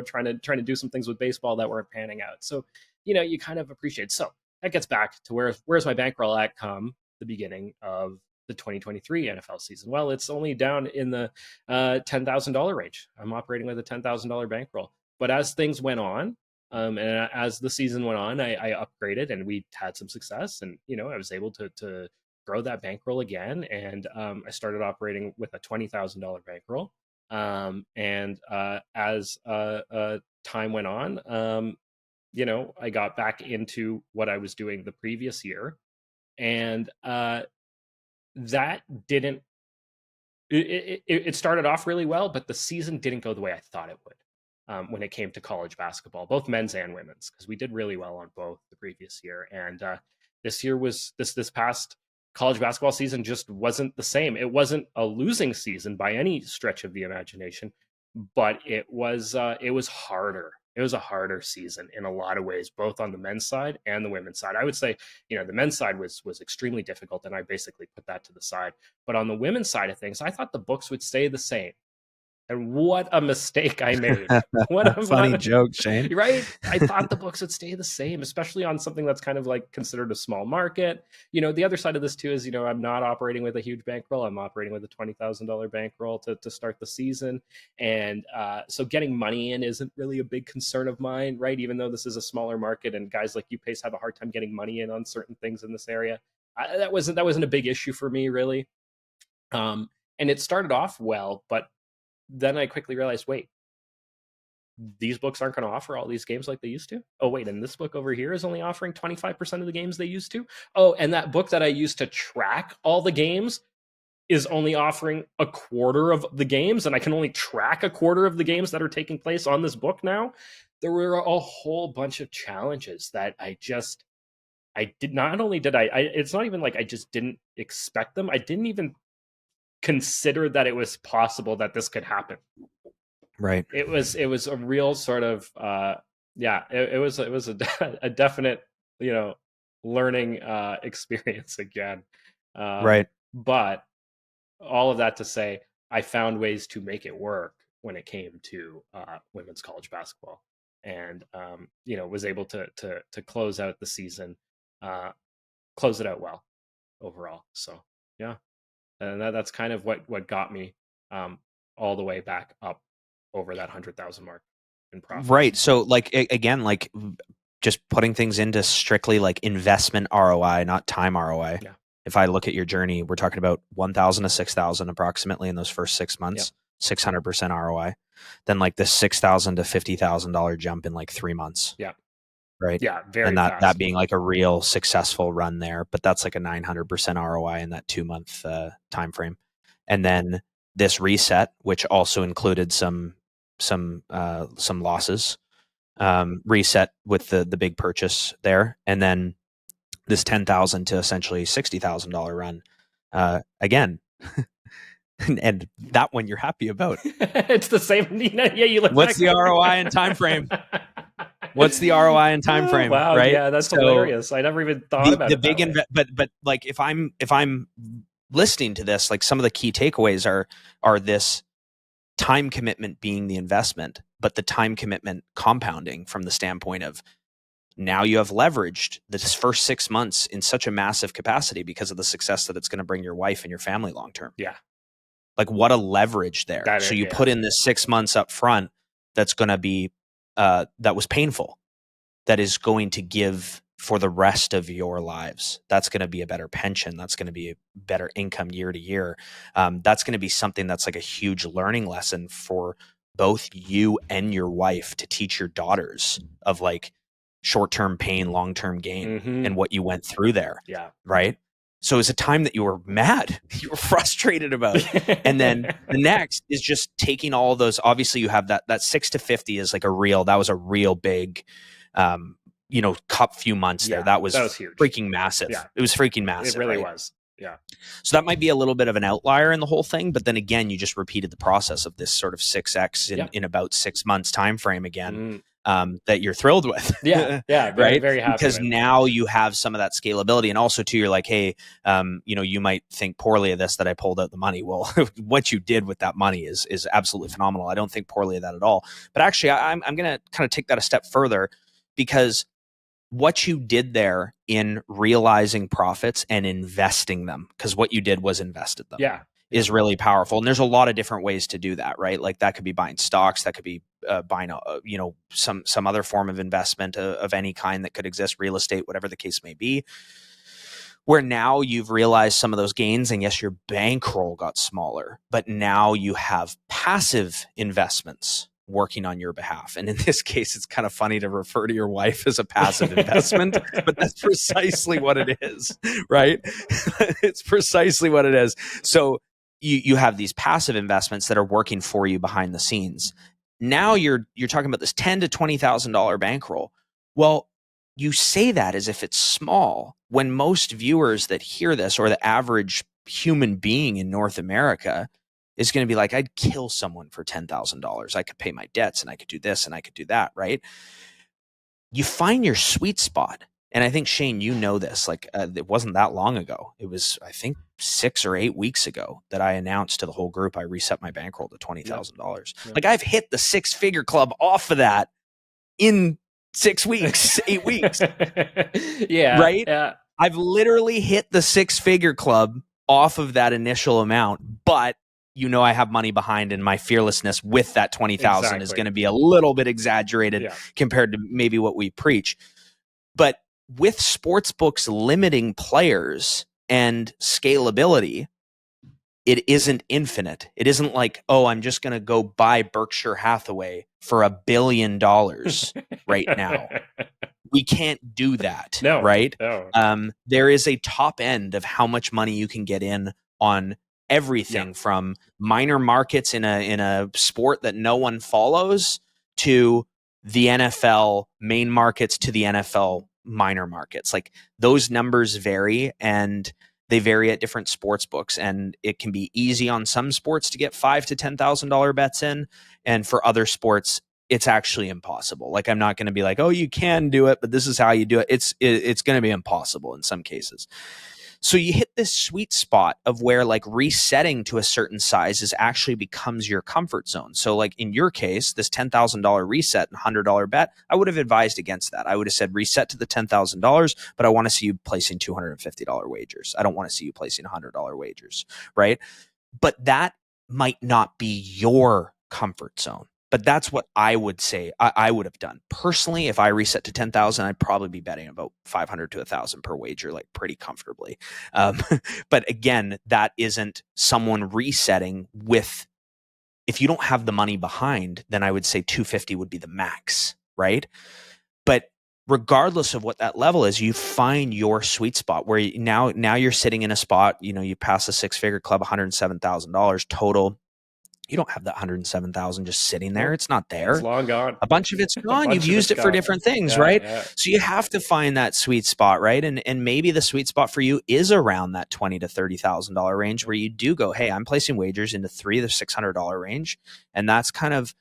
trying to do some things with baseball that weren't panning out. So, you kind of appreciate. So that gets back to where's my bankroll at come the beginning of the 2023 NFL season. Well, it's only down in the $10,000 range. I'm operating with a $10,000 bankroll. But as things went on, and as the season went on, I upgraded, and we had some success, and I was able to grow that bankroll again, and I started operating with a $20,000 bankroll. And as time went on, I got back into what I was doing the previous year, and that didn't. It started off really well, but the season didn't go the way I thought it would. When it came to college basketball, both men's and women's, because we did really well on both the previous year. And this year was this past college basketball season just wasn't the same. It wasn't a losing season by any stretch of the imagination, but it was harder. It was a harder season in a lot of ways, both on the men's side and the women's side. I would say, the men's side was extremely difficult, and I basically put that to the side. But on the women's side of things, I thought the books would stay the same. And what a mistake I made. What a funny joke, Shane. Right? I thought the books would stay the same, especially on something that's kind of like considered a small market. The other side of this too is, I'm not operating with a huge bankroll. I'm operating with a $20,000 bankroll to start the season. And so getting money in isn't really a big concern of mine, right? Even though this is a smaller market and guys like you, Pace, have a hard time getting money in on certain things in this area. That wasn't a big issue for me, really. And it started off well, but then I quickly realized, wait, these books aren't going to offer all these games like they used to. Oh, wait, and this book over here is only offering 25% of the games they used to. Oh, and that book that I used to track all the games is only offering a quarter of the games, and I can only track a quarter of the games that are taking place on this book now. There were a whole bunch of challenges that it's not even like I just didn't expect them. I didn't even consider that it was possible that this could happen. Right. It was a real sort of it was a definite learning experience again. Right. But all of that to say, I found ways to make it work when it came to women's college basketball, and was able to close out the season, close it out well overall. So yeah. And that's kind of what got me all the way back up over that 100,000 mark in profit. Right. So again, just putting things into strictly like investment ROI, not time ROI. Yeah. If I look at your journey, we're talking about 1,000 to 6,000 approximately in those first 6 months, 600% ROI. Then like the 6,000 to $50,000 jump in like 3 months. Yeah. Right. Yeah. Very and fast. that being like a real successful run there, but that's like a 900% ROI in that 2 month time frame. And then this reset, which also included some losses, reset with the big purchase there, and then this $10,000 to essentially $60,000 run again. And that one you're happy about. It's the same. You look. What's the ROI and time frame? What's the ROI and time frame? Wow, right? Yeah, that's hilarious. I never even thought about the big but like if I'm listening to this, like some of the key takeaways are this time commitment being the investment, but the time commitment compounding from the standpoint of now you have leveraged this first 6 months in such a massive capacity because of the success that it's going to bring your wife and your family long term. Yeah. Like what a leverage there. So you put in this 6 months up front that's going to be that was painful, that is going to give for the rest of your lives. That's going to be a better pension. That's going to be a better income year to year. That's going to be something that's like a huge learning lesson for both you and your wife to teach your daughters of like short-term pain, long-term gain, and what you went through there. Yeah. Right. So it's a time that you were mad, you were frustrated about. And then the next is just taking all those. Obviously you have that 6 to 50 is like that was a real big, few months there. That was huge. Freaking massive. Yeah. It was freaking massive. It really was. Yeah. So that might be a little bit of an outlier in the whole thing. But then again, you just repeated the process of this sort of 6X in about 6 months time frame again. that you're thrilled with. Yeah, very, right? very happy Because with. now you have some of that scalability, and also too, you're like, hey, you might think poorly of this that I pulled out the money. Well, what you did with that money is absolutely phenomenal. I don't think poorly of that at all. But actually, I'm going to kind of take that a step further, because what you did there in realizing profits and investing them, because what you did was invested them, is really powerful. And there's a lot of different ways to do that, right? Like that could be buying stocks, that could be buying, some other form of investment of any kind that could exist, real estate, whatever the case may be, where now you've realized some of those gains, and yes, your bankroll got smaller, but now you have passive investments working on your behalf. And in this case, it's kind of funny to refer to your wife as a passive investment, but that's precisely what it is, right? It's precisely what it is. So you have these passive investments that are working for you behind the scenes. Now you're talking about this $10,000 to $20,000 bankroll. Well, you say that as if it's small, when most viewers that hear this, or the average human being in North America, is going to be like, I'd kill someone for $10,000. I could pay my debts, and I could do this, and I could do that, right? You find your sweet spot. And I think, Shane, you know this, like it wasn't that long ago. It was, I think, 6 or 8 weeks ago that I announced to the whole group I reset my bankroll to $20,000. Like I've hit the 6-figure club off of that in 6 weeks, 8 weeks. Right? Yeah. I've literally hit the 6-figure club off of that initial amount, but I have money behind, and my fearlessness with that 20,000 is going to be a little bit exaggerated compared to maybe what we preach. But with sportsbooks limiting players and scalability, it isn't infinite. It isn't like, oh, I'm just going to go buy Berkshire Hathaway for $1 billion right now. We can't do that, right? No. There is a top end of how much money you can get in on everything from minor markets in a sport that no one follows, to the NFL main markets, to the NFL minor markets. Like those numbers vary, and they vary at different sports books, and it can be easy on some sports to get $5,000 to $10,000 bets in, and for other sports, it's actually impossible. Like I'm not going to be like, oh, you can do it, but this is how you do it. It's going to be impossible in some cases. So you hit this sweet spot of where like resetting to a certain size is actually becomes your comfort zone. So like in your case, this $10,000 reset and $100 bet, I would have advised against that. I would have said reset to the $10,000, but I want to see you placing $250 wagers. I don't want to see you placing $100 wagers, right? But that might not be your comfort zone. But that's what I would say I would have done. Personally, if I reset to 10,000, I'd probably be betting about 500 to 1,000 per wager, like pretty comfortably. But again, that isn't someone resetting with, if you don't have the money behind, then I would say 250 would be the max, right? But regardless of what that level is, you find your sweet spot where now you're sitting in a spot, you pass the 6-figure club, $107,000 total. You don't have that 107,000 just sitting there. It's not there. It's long gone. A bunch of it's gone. You've used it for different things, right? Yeah. So you have to find that sweet spot, right? And maybe the sweet spot for you is around that $20,000 to $30,000 range, where you do go, hey, I'm placing wagers into $300 to $600 range, and that's kind of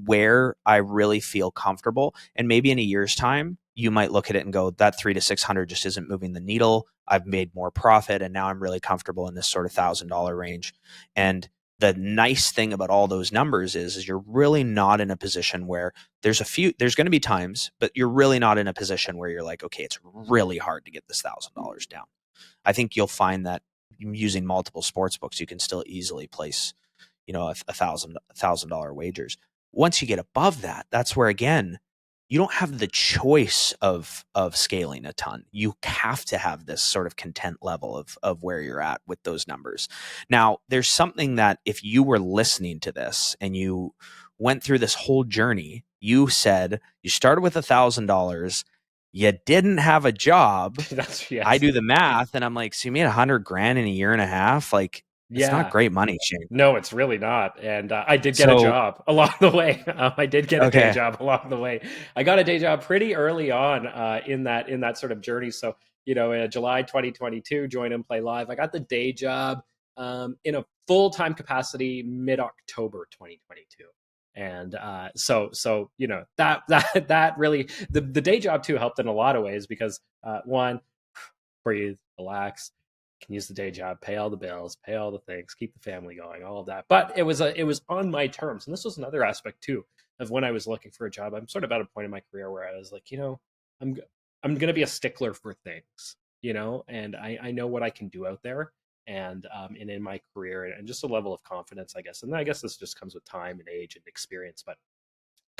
where I really feel comfortable. And maybe in a year's time, you might look at it and go, that 300 to 600 just isn't moving the needle. I've made more profit, and now I'm really comfortable in this sort of $1,000 range. And the nice thing about all those numbers is you're really not in a position where there's going to be times, but you're really not in a position where you're like, okay, it's really hard to get this $1,000 down. I think you'll find that using multiple sports books, you can still easily place, $1,000 wagers. Once you get above that, that's where, again, you don't have the choice of scaling a ton. You have to have this sort of content level of where you're at with those numbers. Now, there's something that if you were listening to this and you went through this whole journey, you said you started with $1,000, you didn't have a job. I do the math and I'm like, so you made $100,000 in a year and a half? Like, it's not great money, Shane. No, it's really not. And I did get a job along the way. I did get a day job along the way. I got a day job pretty early on in that sort of journey. So, in July 2022, join and play live. I got the day job in a full-time capacity mid-October 2022. And so that really, the day job too helped in a lot of ways, because one, breathe, relax, can use the day job, pay all the bills, pay all the things, keep the family going, all of that. But it was on my terms, and this was another aspect too of when I was looking for a job. I'm sort of at a point in my career where I was like, I'm I'm gonna be a stickler for things, and I know what I can do out there, and in my career, and just a level of confidence, I guess. And I guess this just comes with time and age and experience, but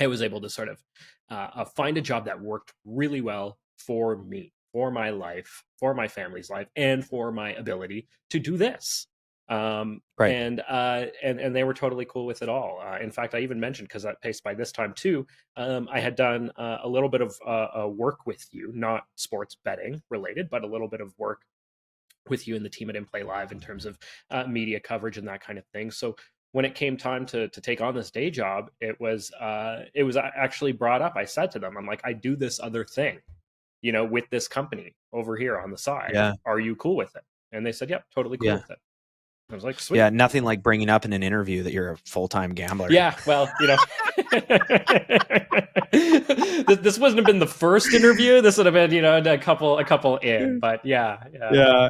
I was able to sort of find a job that worked really well for me, for my life, for my family's life, and for my ability to do this. Right. And they were totally cool with it all. In fact, I even mentioned, because at Pace by this time too, I had done a little bit of work with you, not sports betting related, but a little bit of work with you and the team at In Play Live in terms of media coverage and that kind of thing. So when it came time to take on this day job, it was actually brought up. I said to them, I'm like, I do this other thing, with this company over here on the side. Yeah. Are you cool with it? And they said, yep, totally cool Yeah. with it. I was like, sweet. Yeah, nothing like bringing up in an interview that you're a full-time gambler. Yeah, well, this wouldn't have been the first interview. This would have been, a couple in. But yeah,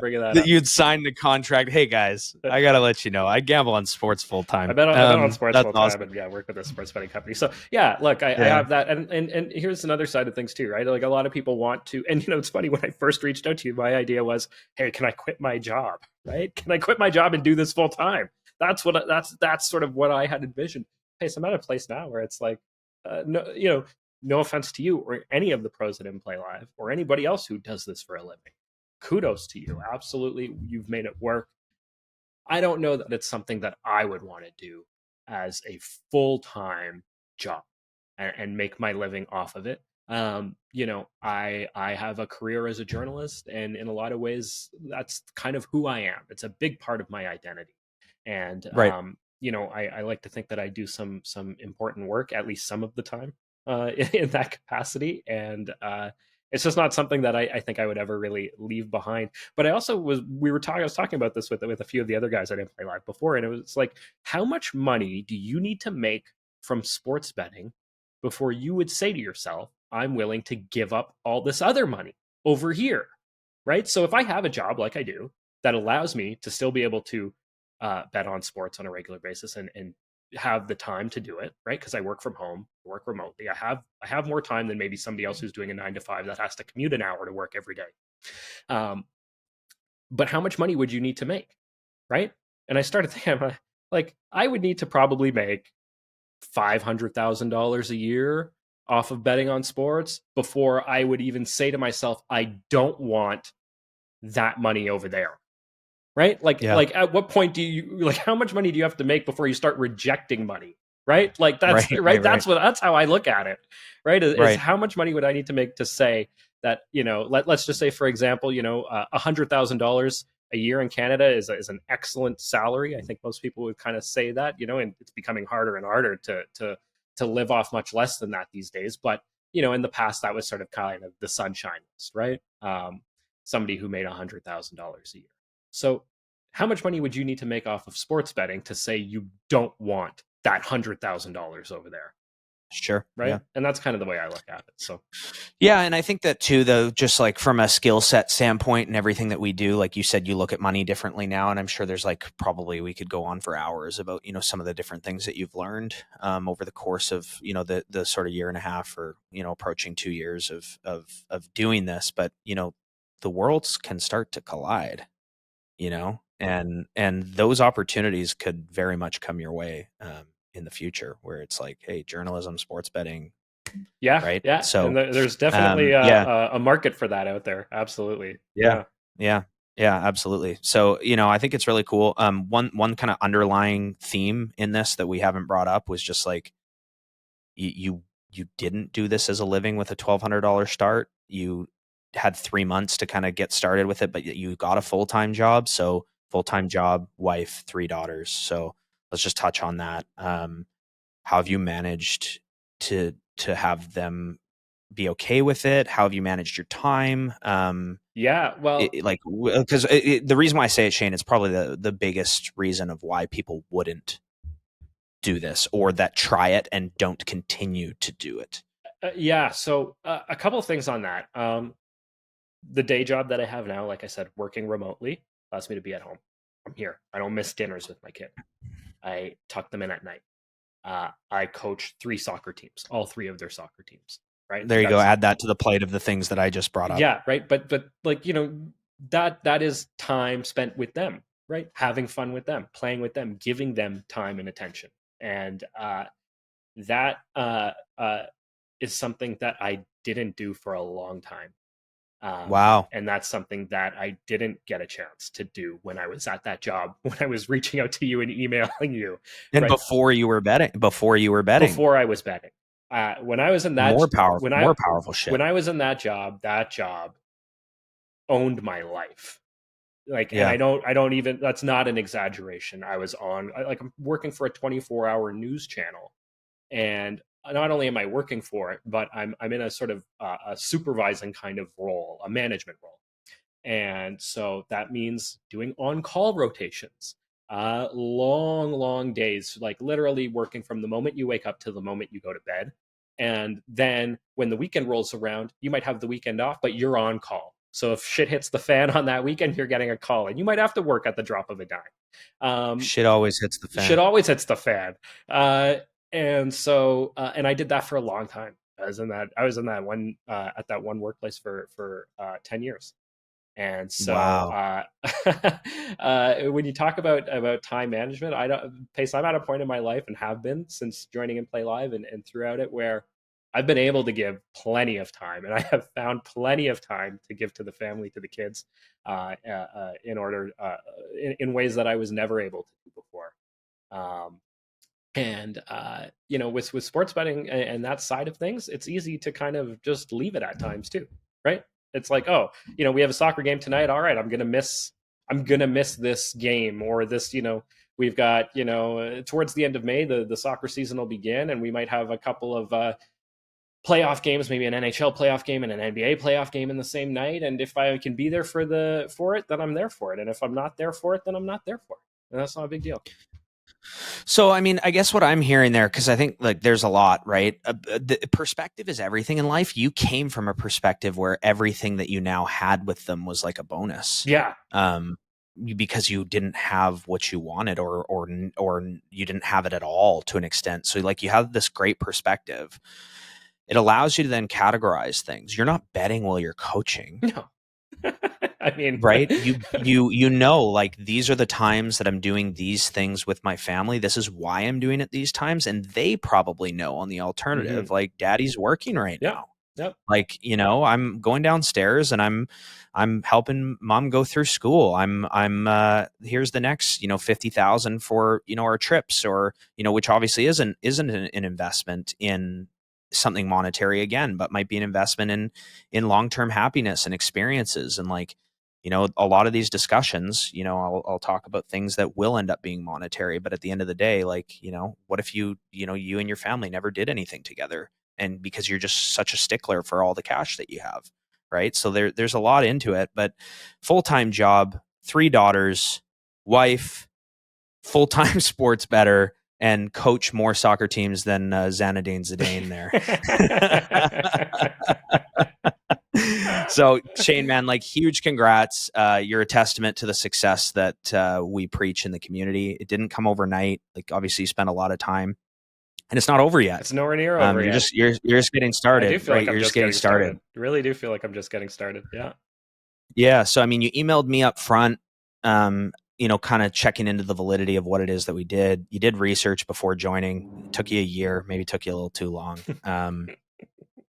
bringing that up. You'd sign the contract. Hey guys, I gotta let you know, I gamble on sports full time. I bet on sports full time, awesome. and work with a sports betting company. So yeah, look, I have that, and here's another side of things too, right? Like, a lot of people want to, and it's funny, when I first reached out to you, my idea was, hey, can I quit my job? Right? Can I quit my job and do this full time? That's sort of what I had envisioned. Hey, so I'm at a place now where it's like, no offense to you or any of the pros at In Play Live or anybody else who does this for a living. Kudos to you. Absolutely, you've made it work. I don't know that it's something that I would want to do as a full-time job and make my living off of it. I have a career as a journalist, and in a lot of ways, that's kind of who I am. It's a big part of my identity. And right. I like to think that I do some important work, at least some of the time, in that capacity. And it's just not something that I think I would ever really leave behind. But I was talking about this with a few of the other guys I didn't play live before, and it was like, how much money do you need to make from sports betting before you would say to yourself, I'm willing to give up all this other money over here, right? So if I have a job like I do that allows me to still be able to bet on sports on a regular basis and have the time to do it, right? Because I work from home, work remotely. I have more time than maybe somebody else who's doing a 9 to 5 that has to commute an hour to work every day. But how much money would you need to make, right? And I started thinking, like, I would need to probably make $500,000 a year off of betting on sports before I would even say to myself, I don't want that money over there. Right? Like at what point do you, how much money do you have to make before you start rejecting money? Right? Like that's right. That's how I look at it. Right? Is how much money would I need to make to say that, let's just say, for example, $100,000 a year in Canada is an excellent salary. I think most people would kind of say that, and it's becoming harder and harder to live off much less than that these days. But, in the past, that was sort of kind of the sunshine list, right? Somebody who made $100,000 a year. So how much money would you need to make off of sports betting to say you don't want that $100,000 over there? Sure. Right. Yeah. And that's kind of the way I look at it. So, yeah. And I think that too, though, just like from a skill set standpoint and everything that we do, like you said, you look at money differently now. And I'm sure there's probably we could go on for hours about, some of the different things that you've learned over the course of, the sort of year and a half or, approaching 2 years of doing this. But, the worlds can start to collide, and those opportunities could very much come your way in the future, where it's like, hey, journalism, sports betting. Yeah. Right. Yeah. So and there's definitely a market for that out there. Absolutely. Yeah. Absolutely. So, I think it's really cool. One kind of underlying theme in this that we haven't brought up was just like, you didn't do this as a living with a $1,200 start. You had 3 months to kind of get started with it, but you got a full-time job. So full-time job, wife, 3 daughters. So let's just touch on that. How have you managed to have them be okay with it? How have you managed your time? Well, because the reason why I say it, Shane, is probably the biggest reason of why people wouldn't do this, or that try it and don't continue to do it? Yeah. So a couple of things on that. The day job that I have now, like I said, working remotely, allows me to be at home. I'm here. I don't miss dinners with my kid. I tuck them in at night. I coach 3 soccer teams, all 3 of their soccer teams. Right. There you go. Add that to the plate of the things that I just brought up. Yeah. Right. But like, that is time spent with them, right? Having fun with them, playing with them, giving them time and attention. And that is something that I didn't do for a long time. Wow. And that's something that I didn't get a chance to do when I was at that job, when I was reaching out to you and emailing you. And right? before you were betting. Before I was betting. When I was in that more powerful shit. When I was in that job owned my life. Like, yeah. And I don't even, that's not an exaggeration. I was I'm working for a 24-hour news channel, and not only am I working for it, but I'm in a sort of a supervising kind of role, a management role. And so that means doing on-call rotations, long days, like literally working from the moment you wake up to the moment you go to bed. And then when the weekend rolls around, you might have the weekend off, but you're on call. So if shit hits the fan on that weekend, you're getting a call, and you might have to work at the drop of a dime. Shit always hits the fan. Shit always hits the fan. And so, and I did that for a long time. I was in that one at that one workplace for 10 years. And so, wow. When you talk about time management, I'm at a point in my life, and have been since joining In Play Live and throughout it, where I've been able to give plenty of time, and I have found plenty of time to give to the family, to the kids, in order in ways that I was never able to do before. With sports betting and that side of things, it's easy to kind of just leave it at times too, right? It's like, we have a soccer game tonight. All right, I'm gonna miss this game, or this, we've got, towards the end of May, the soccer season will begin, and we might have a couple of playoff games, maybe an NHL playoff game and an NBA playoff game in the same night. And if I can be there for it, then I'm there for it. And if I'm not there for it, then I'm not there for it. And that's not a big deal. So, I mean, I guess what I'm hearing there, because I think there's a lot, right? The perspective is everything in life. You came from a perspective where everything that you now had with them was like a bonus. Yeah. Because you didn't have what you wanted, or you didn't have it at all to an extent. So you have this great perspective. It allows you to then categorize things. You're not betting while you're coaching. No. I mean, right? You these are the times that I'm doing these things with my family. This is why I'm doing it these times. And they probably know on the alternative, like, daddy's working right now. Yep. I'm going downstairs and I'm helping mom go through school. I'm here's the next, 50,000 for, our trips, or, which obviously isn't an investment in something monetary again, but might be an investment in long-term happiness and experiences. And a lot of these discussions, I'll talk about things that will end up being monetary, but at the end of the day, what if you and your family never did anything together, and because you're just such a stickler for all the cash that you have, right? So there's a lot into it. But full-time job, 3 daughters, wife, full-time sports bettor, and coach more soccer teams than Zinedine Zidane there. So Shane, man, huge congrats. You're a testament to the success that we preach in the community. It didn't come overnight. Obviously you spent a lot of time, and it's not over yet. It's nowhere near over yet. You're just getting started. I do feel like you're just getting started. I really do feel like I'm just getting started. Yeah. Yeah. So, I mean, you emailed me up front, kind of checking into the validity of what it is that we did. You did research before joining. It took you a year, maybe took you a little too long.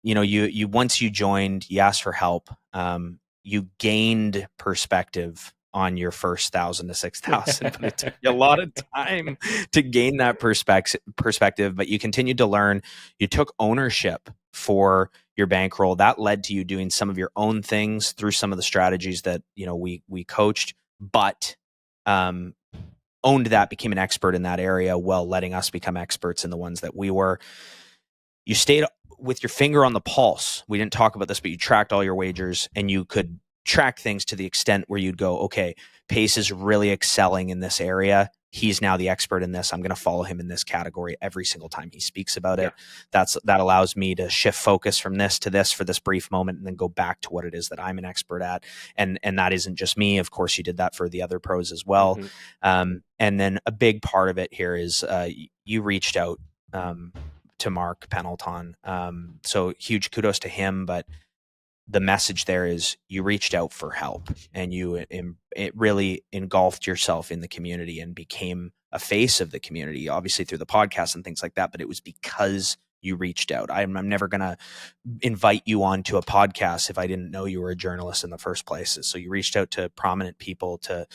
You once you joined, you asked for help. You gained perspective on your first 1,000 to 6,000, but it took you a lot of time to gain that perspective, but you continued to learn. You took ownership for your bankroll. That led to you doing some of your own things through some of the strategies that, we coached, but owned that, became an expert in that area, while letting us become experts in the ones that we were. You stayed with your finger on the pulse. We didn't talk about this, but you tracked all your wagers, and you could track things to the extent where you'd go, okay, Pace is really excelling in this area. he's now the expert in this. I'm going to follow him in this category every single time he speaks about it. That allows me to shift focus from this to this for this brief moment and then go back to what it is that I'm an expert at. And that isn't just me. Of course, you did that for the other pros as well. And then a big part of it here is you reached out to Mark Pendleton. So huge kudos to him, but the message there is you reached out for help, and it really engulfed yourself in the community and became a face of the community, obviously through the podcast and things like that. But it was because you reached out. I'm never going to invite you onto a podcast if I didn't know you were a journalist in the first place. So you reached out to prominent people to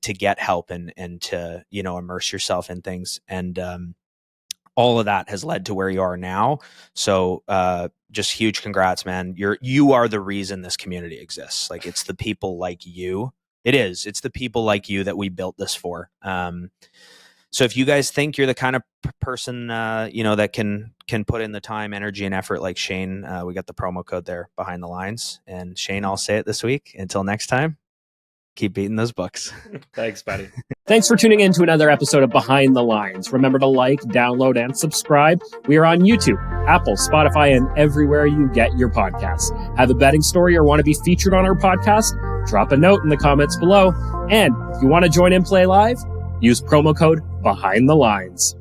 get help and to, immerse yourself in things. And, all of that has led to where you are now. So just huge congrats, man. You are the reason this community exists. Like, it's the people like you. It's the people like you that we built this for. So if you guys think you're the kind of person, that can put in the time, energy, and effort like Shane, we got the promo code there, Behind the Lines. And Shane, I'll say it this week. Until next time, keep beating those books. Thanks, buddy. Thanks for tuning in to another episode of Behind the Lines. Remember to like, download, and subscribe. We are on YouTube, Apple, Spotify, and everywhere you get your podcasts. Have a betting story or want to be featured on our podcast? Drop a note in the comments below. And if you want to join In Play Live, use promo code Behind the Lines.